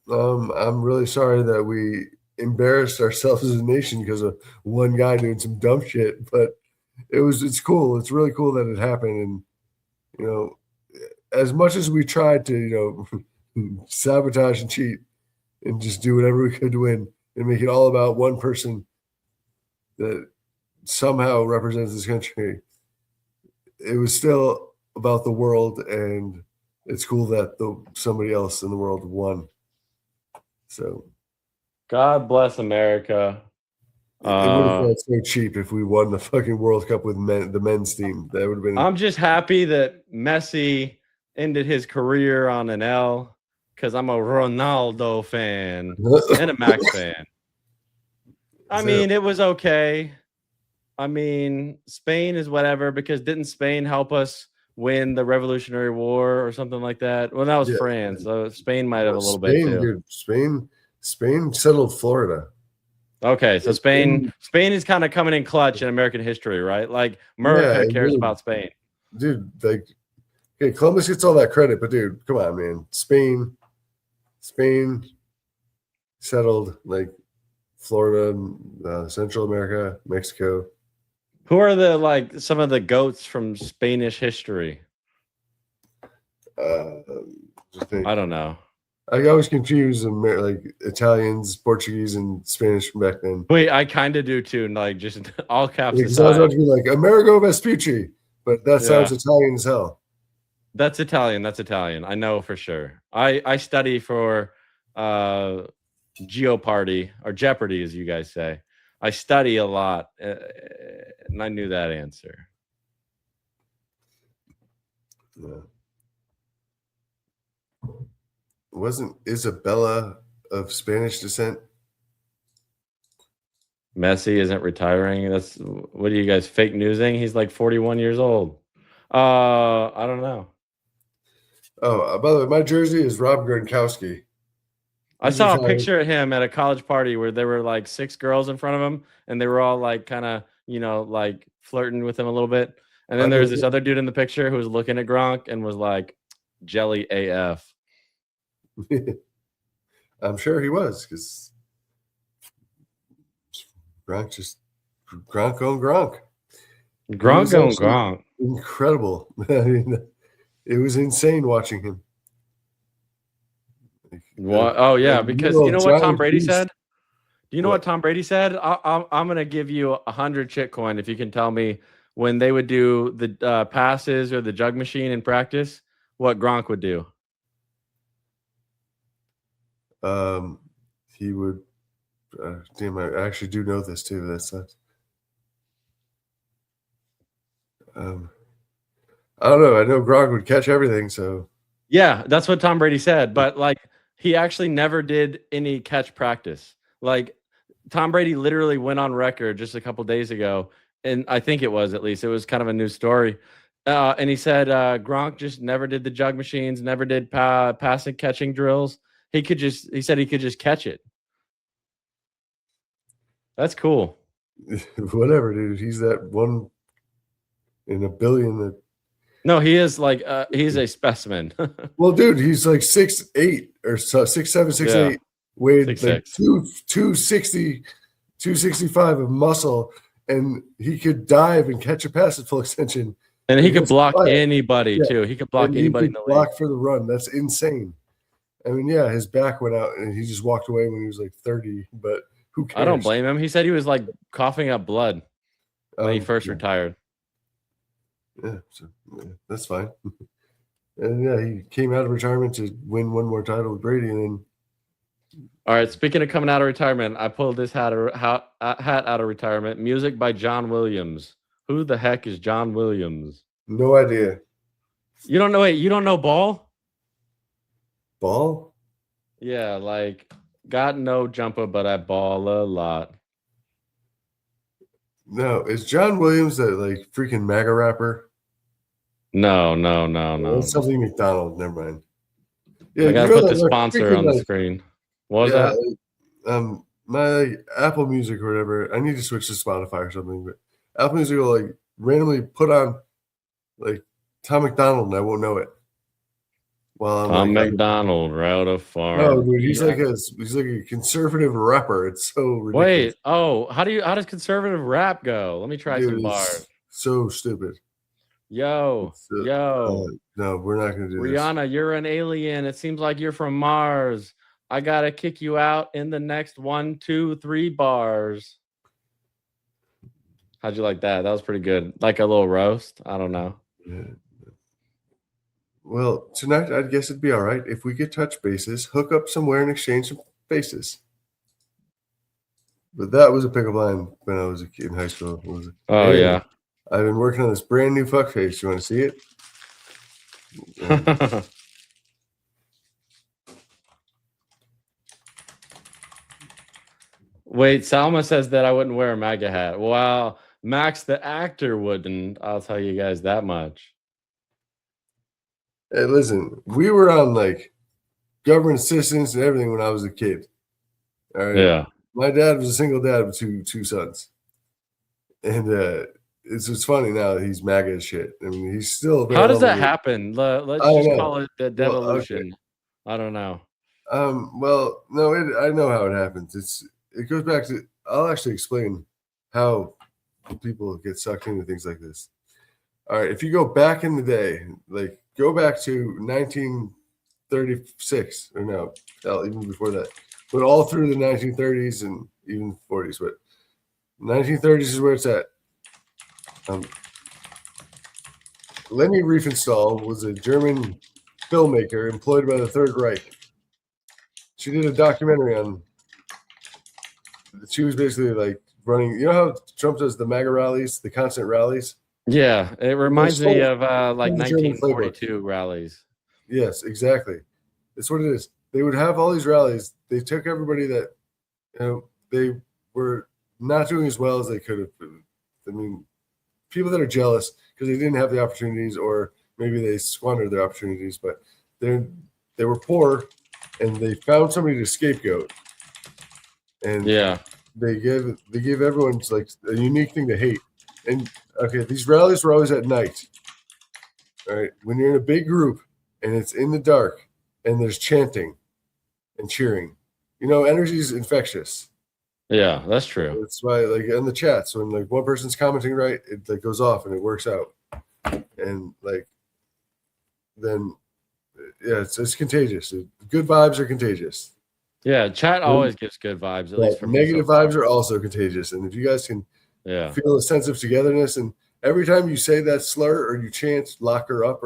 I'm really sorry that we embarrassed ourselves as a nation because of one guy doing some dumb shit, but it's cool. It's really cool that it happened. And, as much as we tried to, sabotage and cheat and just do whatever we could to win and make it all about one person that somehow represents this country, it was still about the world, and it's cool that somebody else in the world won. So, God bless America. It would have felt so cheap if we won the fucking World Cup with the men's team. That would have been. I'm just happy that Messi ended his career on an L because I'm a Ronaldo fan and a Max fan. I mean, it was okay. I mean, Spain is whatever, because didn't Spain help us win the Revolutionary War or something like that? Well, that was France. So Spain might have a little bit too. Dude, Spain settled Florida. Okay, so Spain is kind of coming in clutch in American history, right? Like America cares about Spain. Dude, like, okay, Columbus gets all that credit, but dude, come on, man. Spain settled like Florida, Central America, Mexico. Who are some of the goats from Spanish history? I don't know. I always confuse like Italians, Portuguese, and Spanish from back then. Wait, I kind of do too. Like just all caps. Because I was about to be like Amerigo Vespucci, but that sounds Italian as hell. That's Italian. I know for sure. I study for Jeopardy or Jeopardy, as you guys say. I study a lot, and I knew that answer. Yeah. Wasn't Isabella of Spanish descent? Messi isn't retiring. That's what are you guys fake newsing? He's like 41 years old. I don't know. Oh, by the way, my jersey is Rob Gronkowski. I saw a picture of him at a college party where there were like 6 girls in front of him, and they were all like kind of, like flirting with him a little bit. And then there was this other dude in the picture who was looking at Gronk and was like, jelly AF. I'm sure he was, because Gronk on Gronk. Gronk on Gronk. Incredible. I mean, it was insane watching him. What? Oh, yeah, because you know what Tom Brady said? Do you know what Tom Brady said? I'm going to give you 100 Chitcoin if you can tell me when they would do the passes or the jug machine in practice, what Gronk would do. He would. Damn, I actually do know this too. That sucks. I don't know. I know Gronk would catch everything, so. Yeah, that's what Tom Brady said. But like, he actually never did any catch practice. Like, Tom Brady literally went on record just a couple days ago, and I think it was kind of a news story. And he said Gronk just never did the jug machines, never did passing catching drills. He said he could just catch it. That's cool. Whatever, dude. He's that one in a billion that. No, he is like he's a specimen. Well, dude, he's like 6'8" or so, 6'7", 6'8", weighed 6'6". like 260, 265 of muscle, and he could dive and catch a pass at full extension. And he could block anybody too. He could block anybody. He could block for the run. That's insane. I mean, yeah, his back went out and he just walked away when he was like 30. But who cares? I don't blame him. He said he was like coughing up blood when he first retired. Yeah, so that's fine. And yeah, he came out of retirement to win one more title with Brady, and then. All right. Speaking of coming out of retirement, I pulled this hat out of retirement. Music by John Williams. Who the heck is John Williams? No idea. You don't know? Wait, you don't know Ball? Ball? Yeah, like got no jumper, but I ball a lot. No, is John Williams that like freaking MAGA rapper? No. It's something McDonald. Never mind. Yeah, I gotta put the sponsor on the screen. What was that? My Apple Music or whatever. I need to switch to Spotify or something, but Apple Music will like randomly put on like Tom McDonald, and I won't know it. Well, Tom McDonald, route of farm. No, dude, he's like a conservative rapper. It's so ridiculous. Wait, how does conservative rap go? Let me try some bars. So stupid. Yo. No, we're not gonna do Rihanna, this. You're an alien. It seems like you're from Mars. I gotta kick you out in the next 1, 2, 3 bars. How'd you like that? That was pretty good. Like a little roast. I don't know. Yeah. Well, tonight I'd guess it'd be all right if we could touch bases, hook up somewhere, and exchange some faces. But that was a pickup line when I was a kid in high school. Yeah. I've been working on this brand new fuck face. You want to see it? Wait, Salma says that I wouldn't wear a MAGA hat. Well, Max the actor wouldn't. I'll tell you guys that much. Hey, listen, we were on like government assistance and everything when I was a kid. All right. Yeah. My dad was a single dad with two sons. And it's funny now that he's MAGA as shit. I mean, he's still. How does that happen? Let's just call it the devolution. Okay. I don't know. Well, no, I know how it happens. It goes back to. I'll actually explain how people get sucked into things like this. All right, if you go back in the day, like go back to 1936, or no, hell, even before that, but all through the 1930s and even 40s, but 1930s is where it's at. Leni Riefenstahl was a German filmmaker employed by the Third Reich. She did a documentary on. She was basically like running. You know how Trump does the MAGA rallies, the constant rallies? Yeah, it reminds me of like 1942 rallies. Yes, exactly. That's what it is. They would have all these rallies. They took everybody that they were not doing as well as they could have. I mean, people that are jealous because they didn't have the opportunities, or maybe they squandered their opportunities, but they were poor and they found somebody to scapegoat. And they give everyone like a unique thing to hate. And okay, these rallies were always at night. All right, when you're in a big group and it's in the dark and there's chanting and cheering, energy is infectious. Yeah, that's true. That's why, like in the chats, when like one person's commenting right, it like goes off and it works out, and like then, yeah, it's contagious. Good vibes are contagious. Yeah, chat always gives good vibes, at least for me. Negative vibes are also contagious. And if you guys can feel a sense of togetherness, and every time you say that slur or you chant lock her up,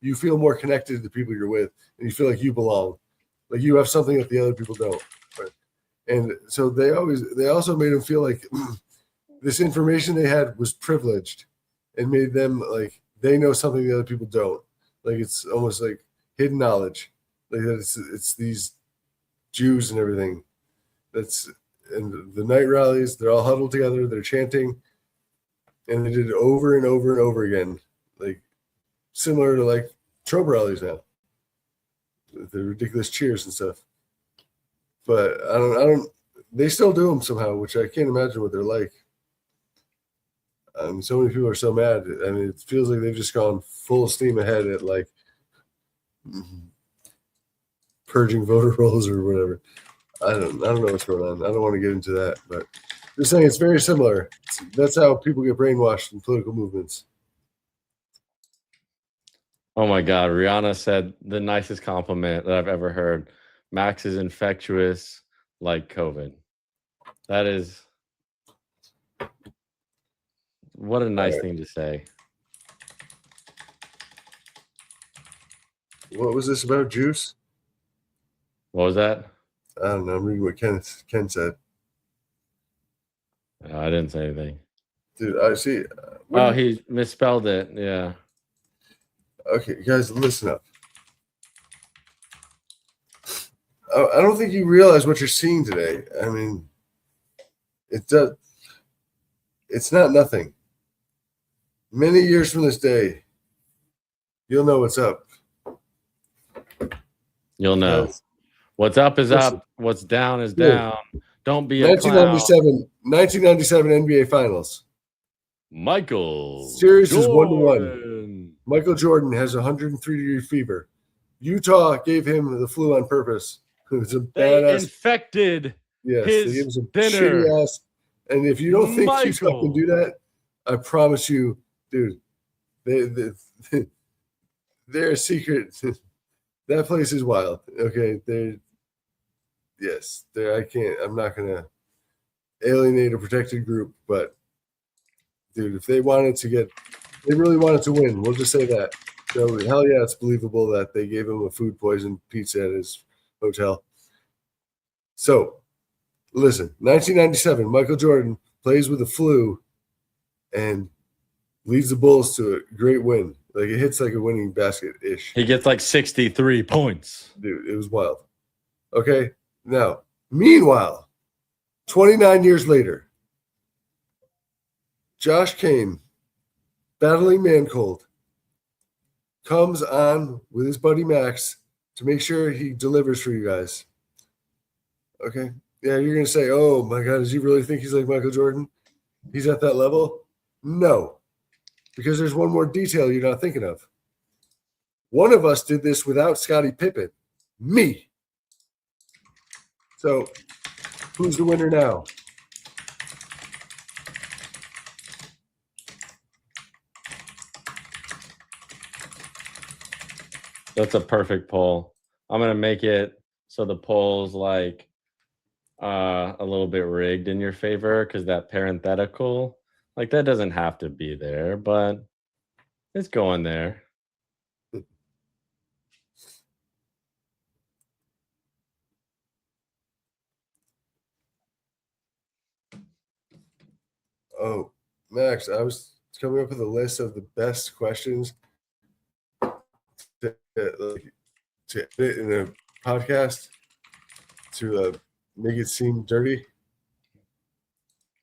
you feel more connected to the people you're with, and you feel like you belong. Like you have something that the other people don't. Right? And so they also made them feel like this information they had was privileged and made them like they know something the other people don't. Like it's almost like hidden knowledge. Like it's these Jews and everything. And the night rallies, they're all huddled together, they're chanting, and they did it over and over and over again, like similar to like Trump rallies now. The ridiculous cheers and stuff. But I don't. They still do them somehow, which I can't imagine what they're like. So many people are so mad. I mean, it feels like they've just gone full steam ahead at like purging voter rolls or whatever. I don't know what's going on. I don't want to get into that, but just saying it's very similar. That's how people get brainwashed in political movements. Oh my God. Rihanna said the nicest compliment that I've ever heard. Max is infectious like COVID. That is what a nice thing to say. What was this about juice? What was that? I don't know. I'm reading what Ken said. No, I didn't say anything. Dude, I see. He misspelled it. Yeah. Okay, guys, listen up. I don't think you realize what you're seeing today. I mean, it's not nothing. Many years from this day, you'll know what's up. You'll know. What's up is up. What's down is down. Don't be a clown. 1997 NBA Finals. Michael Series Jordan. is 1-1. Michael Jordan has 103-degree fever. Utah gave him the flu on purpose. It was a badass. Infected his dinner. Shitty ass. And if you don't think Utah can do that, I promise you, dude, they're a secret. That place is wild. Okay, I'm not gonna alienate a protected group, but dude, if they really wanted to win, we'll just say that. So hell yeah, it's believable that they gave him a food poison pizza at his hotel. So listen, 1997, Michael Jordan plays with the flu and leads the Bulls to a great win. Like it hits like a winning basket-ish. He gets like 63 points. Dude, it was wild. Okay, now, meanwhile, 29 years later, Josh Kane, battling man cold, comes on with his buddy Max to make sure he delivers for you guys. Okay? Yeah, you're going to say, oh my God, does he really think he's like Michael Jordan? He's at that level? No. Because there's one more detail you're not thinking of. One of us did this without Scottie Pippen. Me. So, who's the winner now? That's a perfect poll. I'm going to make it so the poll's like a little bit rigged in your favor because that parenthetical, like that doesn't have to be there, but it's going there. Oh, Max, I was coming up with a list of the best questions to edit in a podcast to make it seem dirty.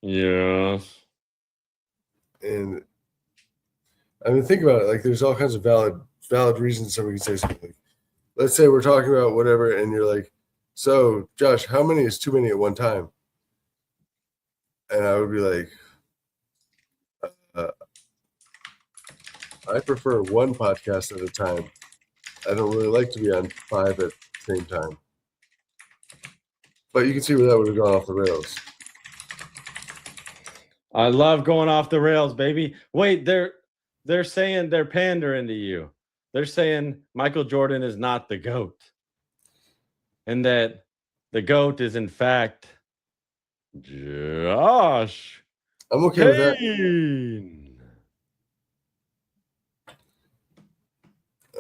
Yeah. And I mean, think about it. Like, there's all kinds of valid reasons somebody can say something. Like, let's say we're talking about whatever, and you're like, "So, Josh, how many is too many at one time?" And I would be like, I prefer one podcast at a time. I don't really like to be on 5 at the same time. But you can see where that would have gone off the rails. I love going off the rails, baby. Wait, they're saying they're pandering to you. They're saying Michael Jordan is not the GOAT. And that The GOAT is in fact Josh I'm okay with that. Kane.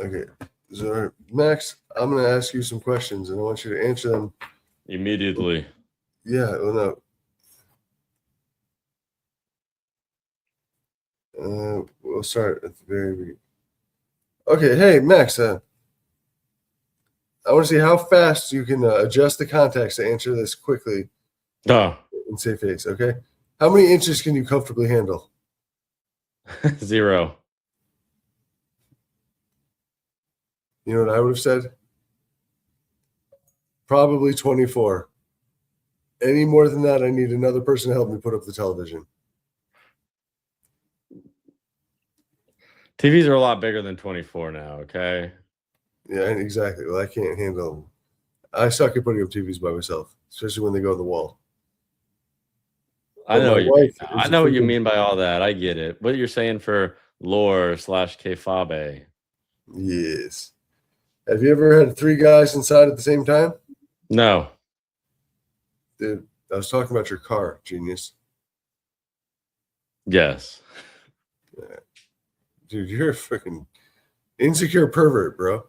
Okay. So, Max, I'm going to ask you some questions, and I want you to answer them Immediately. Yeah, well, no. We'll start at the very beginning. Okay, hey, Max, I want to see how fast you can adjust the context to answer this quickly Duh. and save face, okay? How many inches can you comfortably handle? 0. You know what I would have said? Probably 24. Any more than that, I need another person to help me put up the television. TVs are a lot bigger than 24 now, okay? Yeah, exactly. Well, I can't handle them. I suck at putting up TVs by myself, especially when they go on the wall. I But know my what you mean. wife Now. is I a know what you freaking- mean by all that. I get it. What you're saying for lore / kayfabe. Yes. Have you ever had 3 guys inside at the same time? No. Dude, I was talking about your car, genius. Yes. Dude, you're a freaking insecure pervert, bro.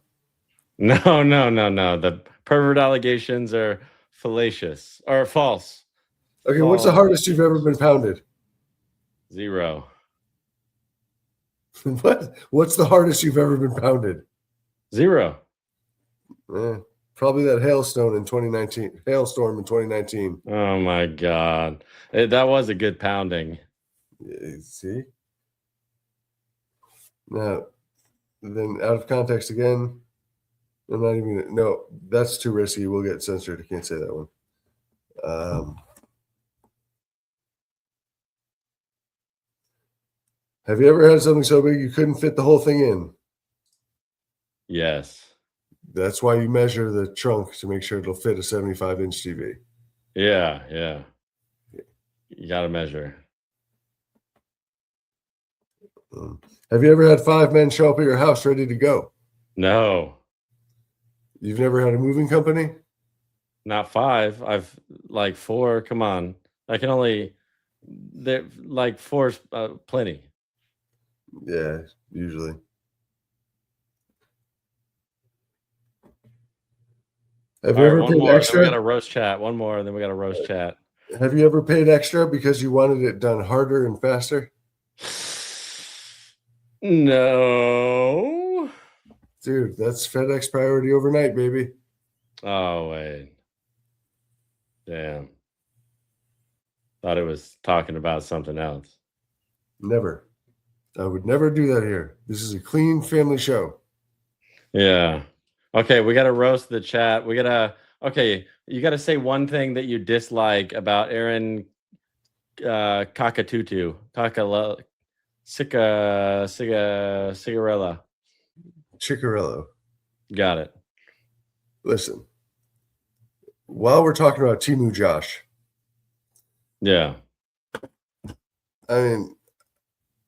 No. The pervert allegations are fallacious or false. Okay, what's the hardest you've ever been pounded? 0. What? What's the hardest you've ever been pounded? 0. Probably that hailstorm in 2019. Oh my God. That was a good pounding. Yeah, see? Now, then out of context again. I'm not even, no, that's too risky. We'll get censored. I can't say that one. Have you ever had something so big you couldn't fit the whole thing in? Yes. That's why you measure the trunk to make sure it'll fit a 75-inch TV. Yeah. You got to measure. Have you ever had 5 men show up at your house ready to go? No. You've never had a moving company? Not 5. I've like 4. Come on. I can only, there like 4 plenty. Yeah, usually. Have you ever paid extra? Then we got a roast chat. One more, and then we got a roast chat. Have you ever paid extra because you wanted it done harder and faster? No. Dude, that's FedEx priority overnight, baby. Oh, wait. Damn. Thought it was talking about something else. Never. I would never do that here. This is a clean family show. Yeah. Okay, we got to roast the chat. You got to say one thing that you dislike about Aaron Cigarella. Chiccarello. Got it. Listen, while we're talking about Timu Josh. Yeah. I mean,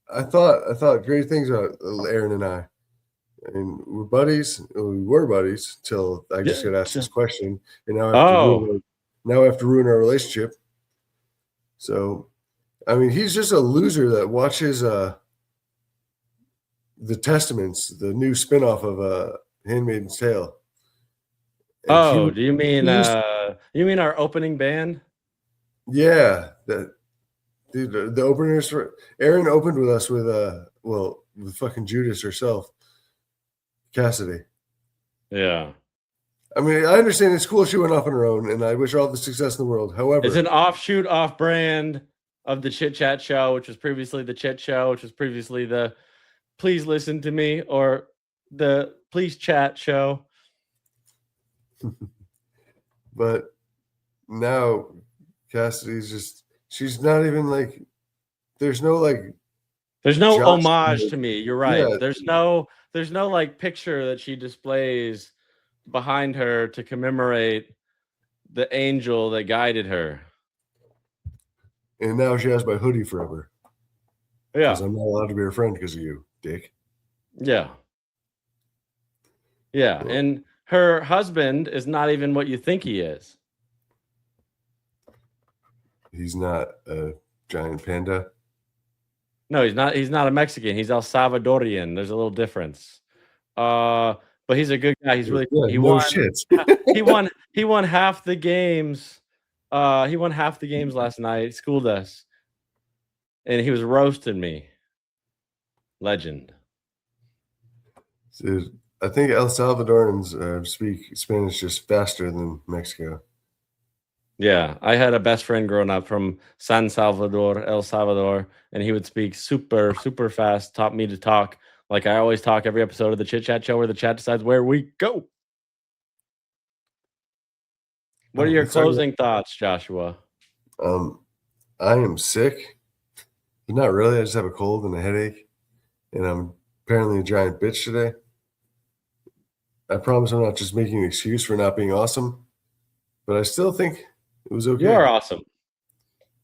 I thought great things about Aaron and I. I mean, we're buddies. We were buddies till I just got asked this question, and now I have to ruin our relationship. So, I mean, he's just a loser that watches The Testaments, the new spinoff of Handmaid's Tale. And do you mean our opening band? Yeah, the openers for Aaron opened with us with fucking Judas herself, Cassidy. Yeah. I mean, I understand it's cool she went off on her own, and I wish her all the success in the world. However, it's an offshoot, off-brand of the Chit-Chat show, which was previously the Chit Show, which was previously the Please Listen to Me or the Please Chat show. But now Cassidy's she's not even like, there's no homage to me. You're right. Yeah. There's no like picture that she displays behind her to commemorate the angel that guided her. And now she has my hoodie forever. Yeah. Because I'm not allowed to be her friend because of you, dick. Yeah. And her husband is not even what you think he is. He's not a giant panda. No, he's not. He's not a Mexican. He's El Salvadorian. There's a little difference. But he's a good guy. He's really Yeah, he no won. shit. He won half the games. He won half the games last night. Schooled us, and he was roasting me. Legend. Dude, I think El Salvadorans speak Spanish just faster than Mexico. Yeah, I had a best friend growing up from San Salvador, El Salvador, and he would speak super, super fast, taught me to talk like I always talk every episode of the Chit Chat Show where the chat decides where we go. What are your closing thoughts, Joshua? I am sick, but not really. I just have a cold and a headache, and I'm apparently a giant bitch today. I promise I'm not just making an excuse for not being awesome, but I still think it was okay. You are awesome.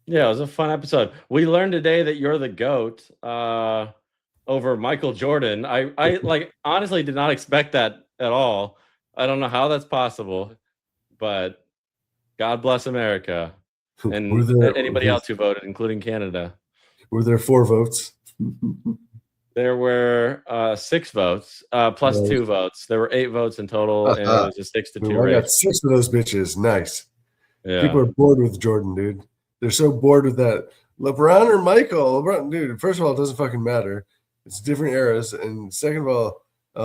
Yeah, it was a fun episode. We learned today that you're the GOAT over Michael Jordan. I like honestly did not expect that at all. I don't know how that's possible, but God bless America and anybody else who voted, including Canada. Were there 4 votes? There were 6 votes plus 2 votes. There were 8 votes in total, and it was a 6-2 race. I got 6 of those bitches. Nice. Yeah. People are bored with Jordan, dude. They're so bored with that. LeBron or Michael? LeBron, dude, first of all, it doesn't fucking matter. It's different eras. And second of all,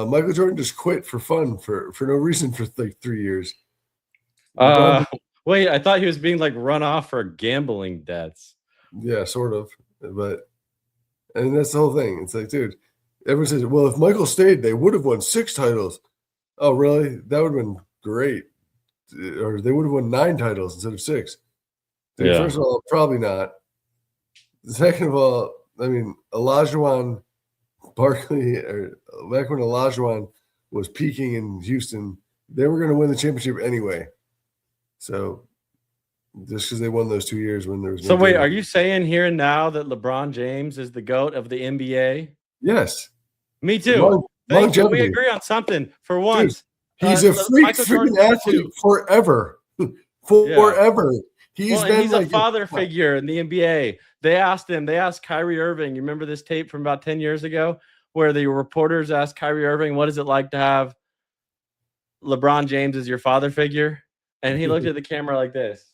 Michael Jordan just quit for fun for no reason for like 3 years. Wait, I thought he was being like run off for gambling debts. Yeah, sort of. But and that's the whole thing. It's like, dude, everyone says, well, if Michael stayed, they would have won 6 titles. Oh, really? That would have been great. Or they would have won 9 titles instead of 6. Dude, yeah. First of all, probably not. Second of all, I mean, Olajuwon Barkley, or back when Olajuwon was peaking in Houston, they were going to win the championship anyway. So just because they won those 2 years when there was so wait, are you saying here and now that LeBron James is the GOAT of the NBA? Yes. Me too. Thank you. We agree on something for once. Dude, he's a freaking athlete forever. Forever. Yeah. He's a father figure in the NBA. They asked Kyrie Irving. You remember this tape from about 10 years ago where the reporters asked Kyrie Irving, what is it like to have LeBron James as your father figure? And he looked at the camera like this.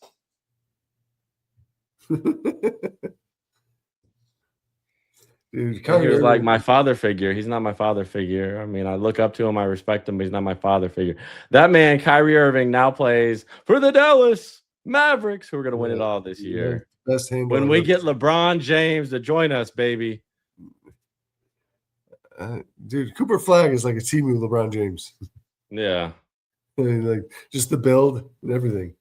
Dude, he was like, my father figure. He's not my father figure. I mean, I look up to him. I respect him, but he's not my father figure. That man, Kyrie Irving, now plays for the Dallas Mavericks, who are going to win it all this year. Best when we get LeBron James to join us, baby. Dude, Cooper Flag is like a Timu LeBron James. Yeah. I mean, like just the build and everything.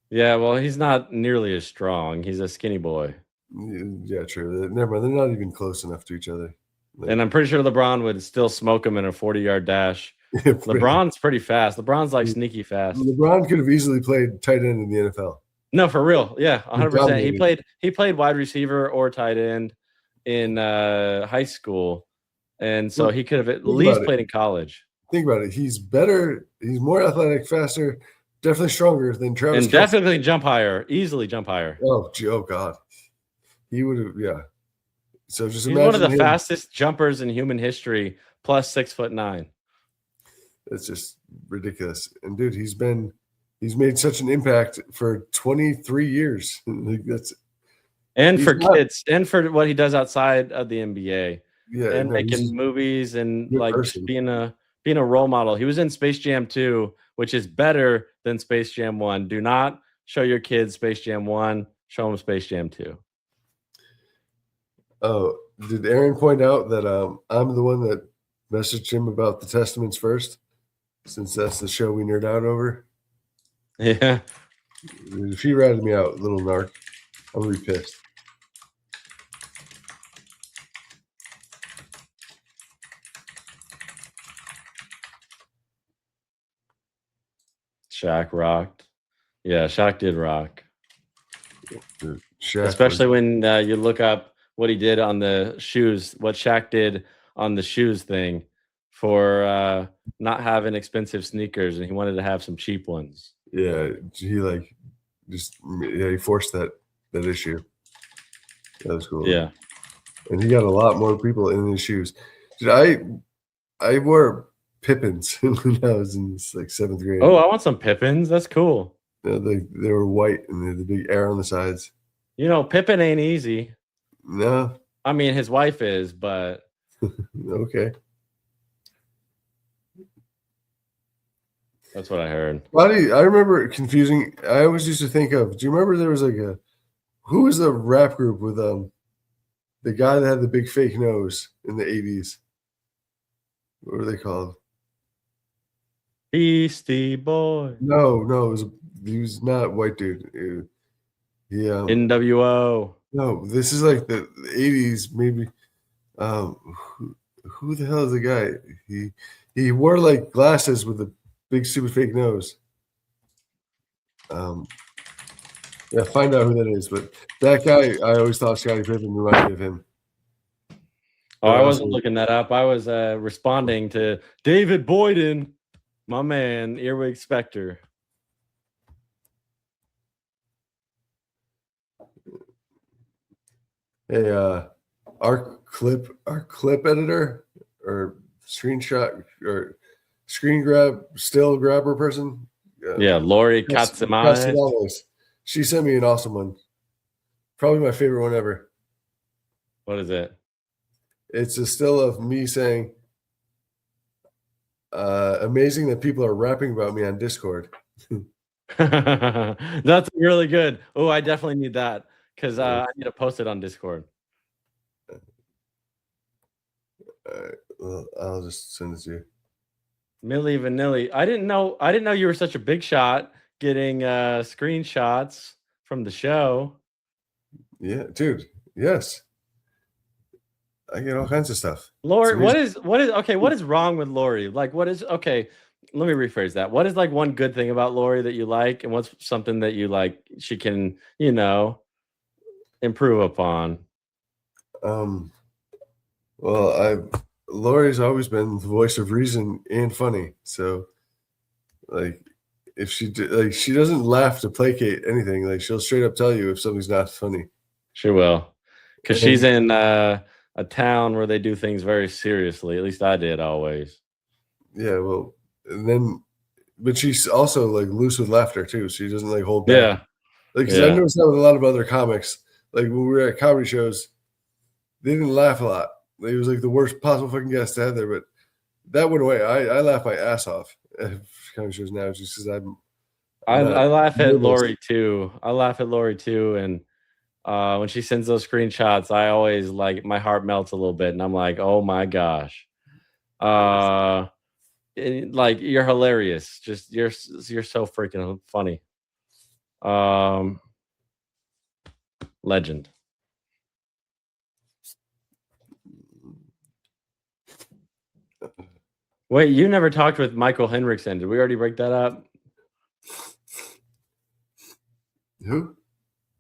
Yeah, well, he's not nearly as strong. He's a skinny boy. Yeah, true. Never mind. They're not even close enough to each other. Like, and I'm pretty sure LeBron would still smoke him in a 40-yard dash. LeBron's pretty fast. LeBron's like sneaky fast. LeBron could have easily played tight end in the NFL. No, for real. Yeah, 100%. He played wide receiver or tight end in high school. And so he could have at least played in college. Think about it. He's better. He's more athletic, faster, definitely stronger than Travis. And definitely jump higher. Easily jump higher. Oh God. He would have, yeah. So just imagine. He's one of the fastest jumpers in human history, plus 6'9". It's just ridiculous. And dude, he's made such an impact for 23 years. Like and for kids, and for what he does outside of the NBA. Yeah, and making movies and like being a role model. He was in Space Jam 2, which is better than Space Jam 1. Do not show your kids Space Jam 1. Show them Space Jam 2. Oh, did Aaron point out that I'm the one that messaged him about the Testaments first, since that's the show we nerd out over? Yeah. If he ratted me out, little narc, I'm gonna be pissed. Shaq rocked. Yeah, Shaq did rock. Shaq especially when you look up what he did on the shoes, what Shaq did on the shoes thing for not having expensive sneakers, and he wanted to have some cheap ones. Yeah, he forced that that issue. That was cool. Yeah. And he got a lot more people in his shoes. Dude, I wore Pippins when I was in like 7th grade. Oh, I want some Pippins. That's cool. They were white and they had the big arrow on the sides. You know, Pippin ain't easy. No. I mean, his wife is, but Okay. that's what I heard. I remember confusing. I always used to think of. Do you remember there was like who was the rap group with the guy that had the big fake nose in the 80s? What were they called? Beastie Boy. No, he was not a white dude. NWO. No, this is like the 80s, maybe. Who the hell is the guy? He wore like glasses with a big stupid fake nose. Yeah, find out who that is. But that guy, I always thought Scottie Pippen reminded me of him. Oh, I wasn't looking that up. I was responding to David Boyden, my man, Earwig Spectre. Hey, our clip editor or screenshot or screen grab still grabber person. Yeah, Lori Katsumai. She sent me an awesome one. Probably my favorite one ever. What is it? It's a still of me saying, amazing that people are rapping about me on Discord. That's really good. Oh, I definitely need that because I need to post it on Discord. All right, well, I'll just send it to you. Milli Vanilli. I didn't know you were such a big shot getting screenshots from the show. Yeah, dude. Yes. I get all kinds of stuff. Lori, what is wrong with Lori? Like, let me rephrase that. What is like one good thing about Lori that you like, and what's something that you like she can, improve upon? Well, Lori's always been the voice of reason and funny. So, like, if she doesn't laugh to placate anything. Like, she'll straight up tell you if something's not funny. She will, because she's in a town where they do things very seriously. At least I did always. Yeah, well, but she's also like loose with laughter too. She doesn't like hold back. Yeah, like I noticed that with a lot of other comics. Like when we were at comedy shows, they didn't laugh a lot. Like, it was like the worst possible fucking guest to have there. But that went away. I laugh my ass off at comedy shows now just because I laugh at Lori too. I laugh at Lori too, and when she sends those screenshots, I always like my heart melts a little bit, and I'm like, oh my gosh, like you're hilarious. Just you're so freaking funny. Legend. Wait, you never talked with Michael Henriksen. Did we already break that up? Who?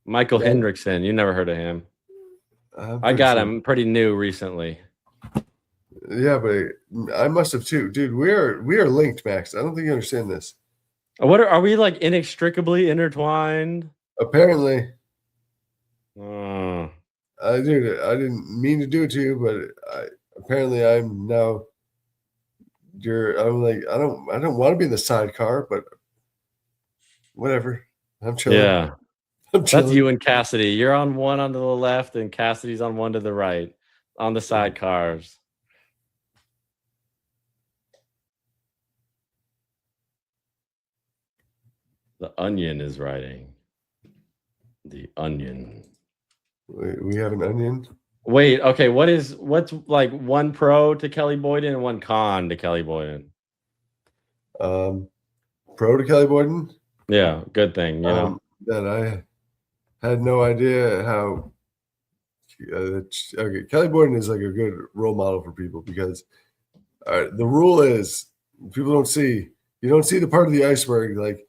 Michael Henriksen. You never heard of him. I got him pretty new recently. Yeah, but I must have too. Dude, we are linked, Max. I don't think you understand this. What are we like inextricably intertwined? Apparently. I didn't mean to do it to you, but apparently I'm now I'm like, I don't want to be in the sidecar, but whatever. I'm chilling. Yeah. That's you and Cassidy. You're on one on the left and Cassidy's on one to the right on the sidecars. The Onion is writing. The Onion. We have an onion. Wait, okay. What's like one pro to Kelly Boyden and one con to Kelly Boyden? Pro to Kelly Boyden. Yeah, good thing. That I had no idea how. Okay, Kelly Boyden is like a good role model for people because the rule is people don't see. You don't see the part of the iceberg. Like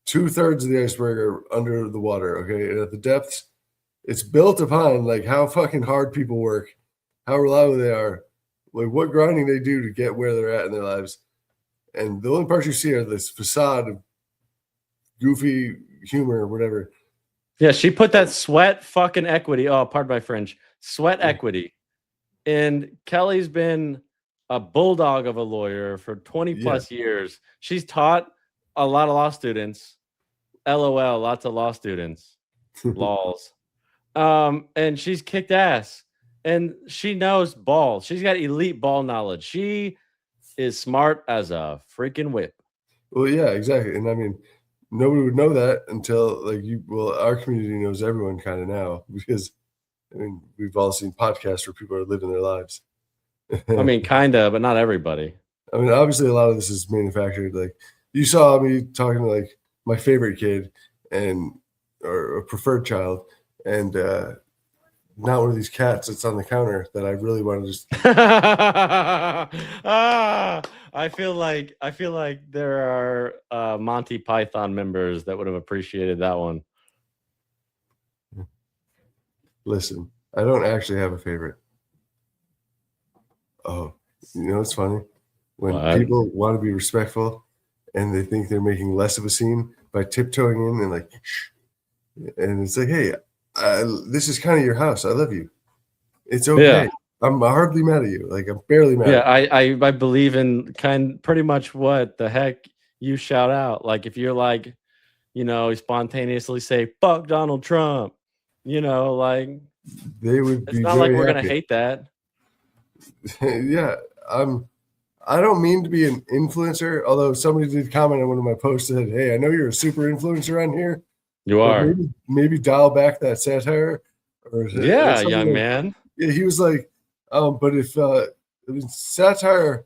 2/3 of the iceberg are under the water. Okay, and at the depths, it's built upon like how fucking hard people work, how reliable they are, like what grinding they do to get where they're at in their lives. And the only parts you see are this facade of goofy humor or whatever. Yeah, she put that sweat fucking equity. Oh, pardon my French. Sweat equity. And Kelly's been a bulldog of a lawyer for 20 plus years. She's taught a lot of law students. LOL, lots of law students. Lols. And she's kicked ass. And she knows ball. She's got elite ball knowledge. She is smart as a freaking whip. Well, yeah, exactly. And I mean, nobody would know that until like you. Well, our community knows everyone kind of now because I mean we've all seen podcasts where people are living their lives. I mean, kind of, but not everybody. I mean, obviously, a lot of this is manufactured. Like you saw me talking to like my favorite kid and or a preferred child, and not one of these cats that's on the counter that I really want to just. I feel like there are Monty Python members that would have appreciated that one. Listen, I don't actually have a favorite. Oh, you know what's funny? When people want to be respectful and they think they're making less of a scene by tiptoeing in and like, shh. And it's like, hey, this is kind of your house. I love you. It's okay. Yeah. I'm hardly mad at you. Like I'm barely mad. Yeah, I believe in pretty much what the heck you shout out. Like if you're like, you know, spontaneously say "fuck Donald Trump," you know, like they would. It's not like we're gonna hate that. Yeah, I don't mean to be an influencer, although somebody did comment on one of my posts that, hey, I know you're a super influencer on here. You are. Maybe dial back that satire. Or young man. Yeah, he was like, but if satire,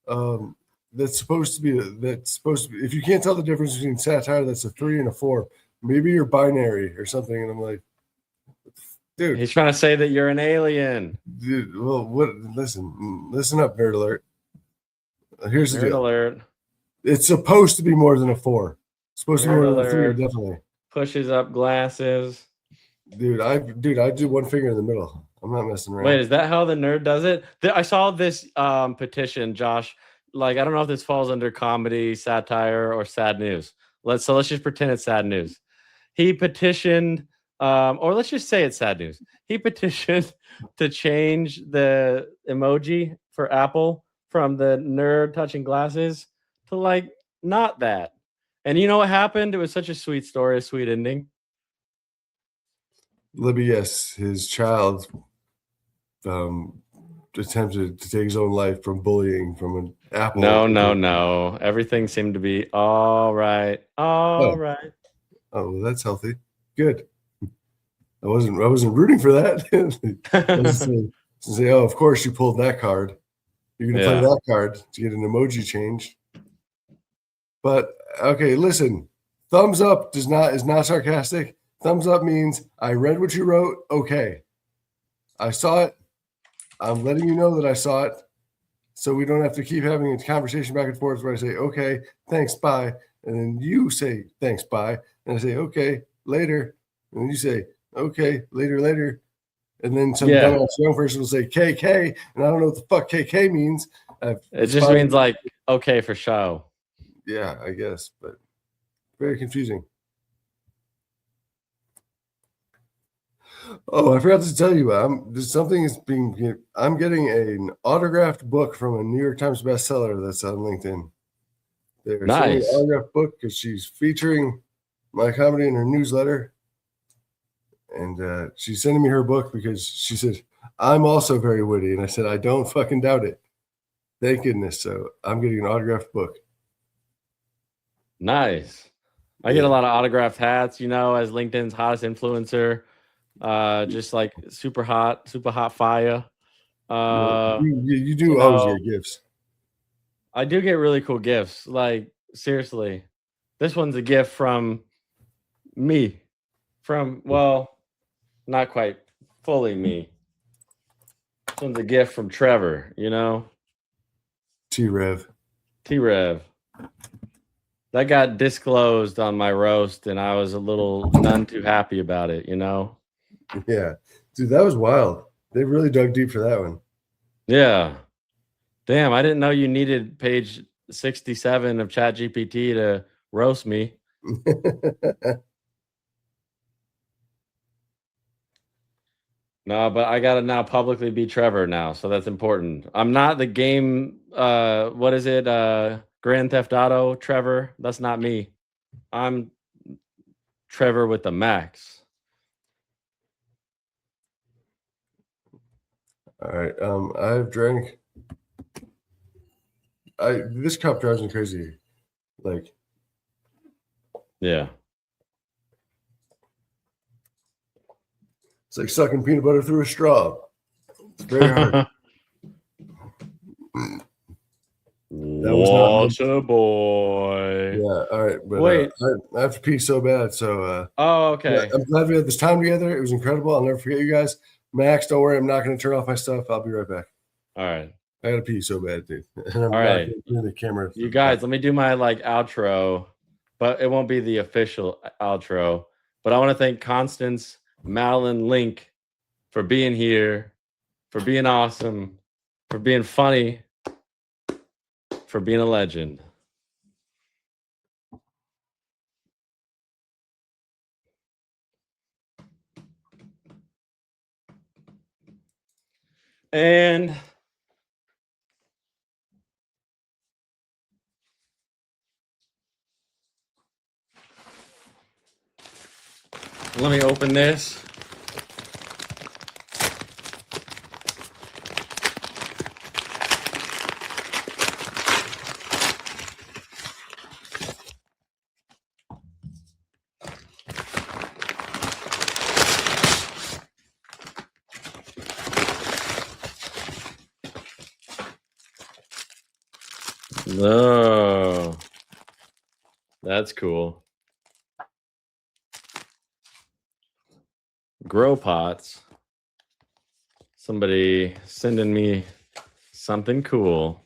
that's supposed to be, if you can't tell the difference between satire that's a 3 and a 4, maybe you're binary or something. And I'm like, dude. He's trying to say that you're an alien. Dude, well, what? Listen up, nerd alert. Here's the deal. Nerd alert. It's supposed to be more than a 4. It's supposed to be more than a 3, definitely. Pushes up glasses. Dude, I do one finger in the middle. I'm not messing around. Wait, is that how the nerd does it? I saw this petition, Josh. Like, I don't know if this falls under comedy, satire, or sad news. Let's just pretend it's sad news. He petitioned, or let's just say it's sad news. He petitioned to change the emoji for Apple from the nerd touching glasses to like not that. And you know what happened? It was such a sweet story, a sweet ending. Libby, yes, his child attempted to take his own life from bullying from an Apple. No. Everything seemed to be all right. Right. Oh, well, that's healthy. Good. I wasn't rooting for that. I was say, oh, of course you pulled that card. You're gonna play that card to get an emoji changed. But okay, listen. Thumbs up is not sarcastic. Thumbs up means I read what you wrote. Okay. I saw it. I'm letting you know that I saw it. So we don't have to keep having a conversation back and forth where I say, okay, thanks, bye. And then you say, thanks, bye. And I say, okay, later. And then you say, okay, later. And then some dumbass young person will say KK. And I don't know what the fuck KK means. It just means like, okay, for show. Yeah, I guess. But very confusing. Oh, I forgot to tell you, I'm getting an autographed book from a New York Times bestseller that's on LinkedIn. They're sending an autographed book because she's featuring my comedy in her newsletter. And she's sending me her book because she said, I'm also very witty. And I said, I don't fucking doubt it. Thank goodness. So I'm getting an autographed book. Nice. I get a lot of autographed hats, you know, as LinkedIn's hottest influencer. Just like super hot fire. You do always get gifts. I do get really cool gifts. Like seriously, this one's a gift from me. Not quite fully me. This one's a gift from Trevor. You know, T-Rev. That got disclosed on my roast, and I was a little none too happy about it. You know. Yeah, dude, that was wild. They really dug deep for that one. Yeah. Damn, I didn't know you needed page 67 of ChatGPT to roast me. No, but I gotta now publicly be Trevor now, so that's important. I'm not the game. What is it? Grand Theft Auto Trevor. That's not me. I'm Trevor with the max. All right. I've drank. This cup drives me crazy. Like, Yeah. it's like sucking peanut butter through a straw. It's very hard. That was not Water boy. Yeah. All right. But Wait. I have to pee so bad. So Oh, okay. yeah, I'm glad we had this time together. It was incredible. I'll never forget you guys. Max, don't worry. I'm not going to turn off my stuff. I'll be right back. All right. I got to pee so bad, dude. And I'm All not right. going to do the camera. You guys, let me do my like outro, but it won't be the official outro. But I want to thank Constance, Madeline, Link for being here, for being awesome, for being funny, for being a legend. And let me open this. No, that's cool. Grow pots. Somebody sending me something cool.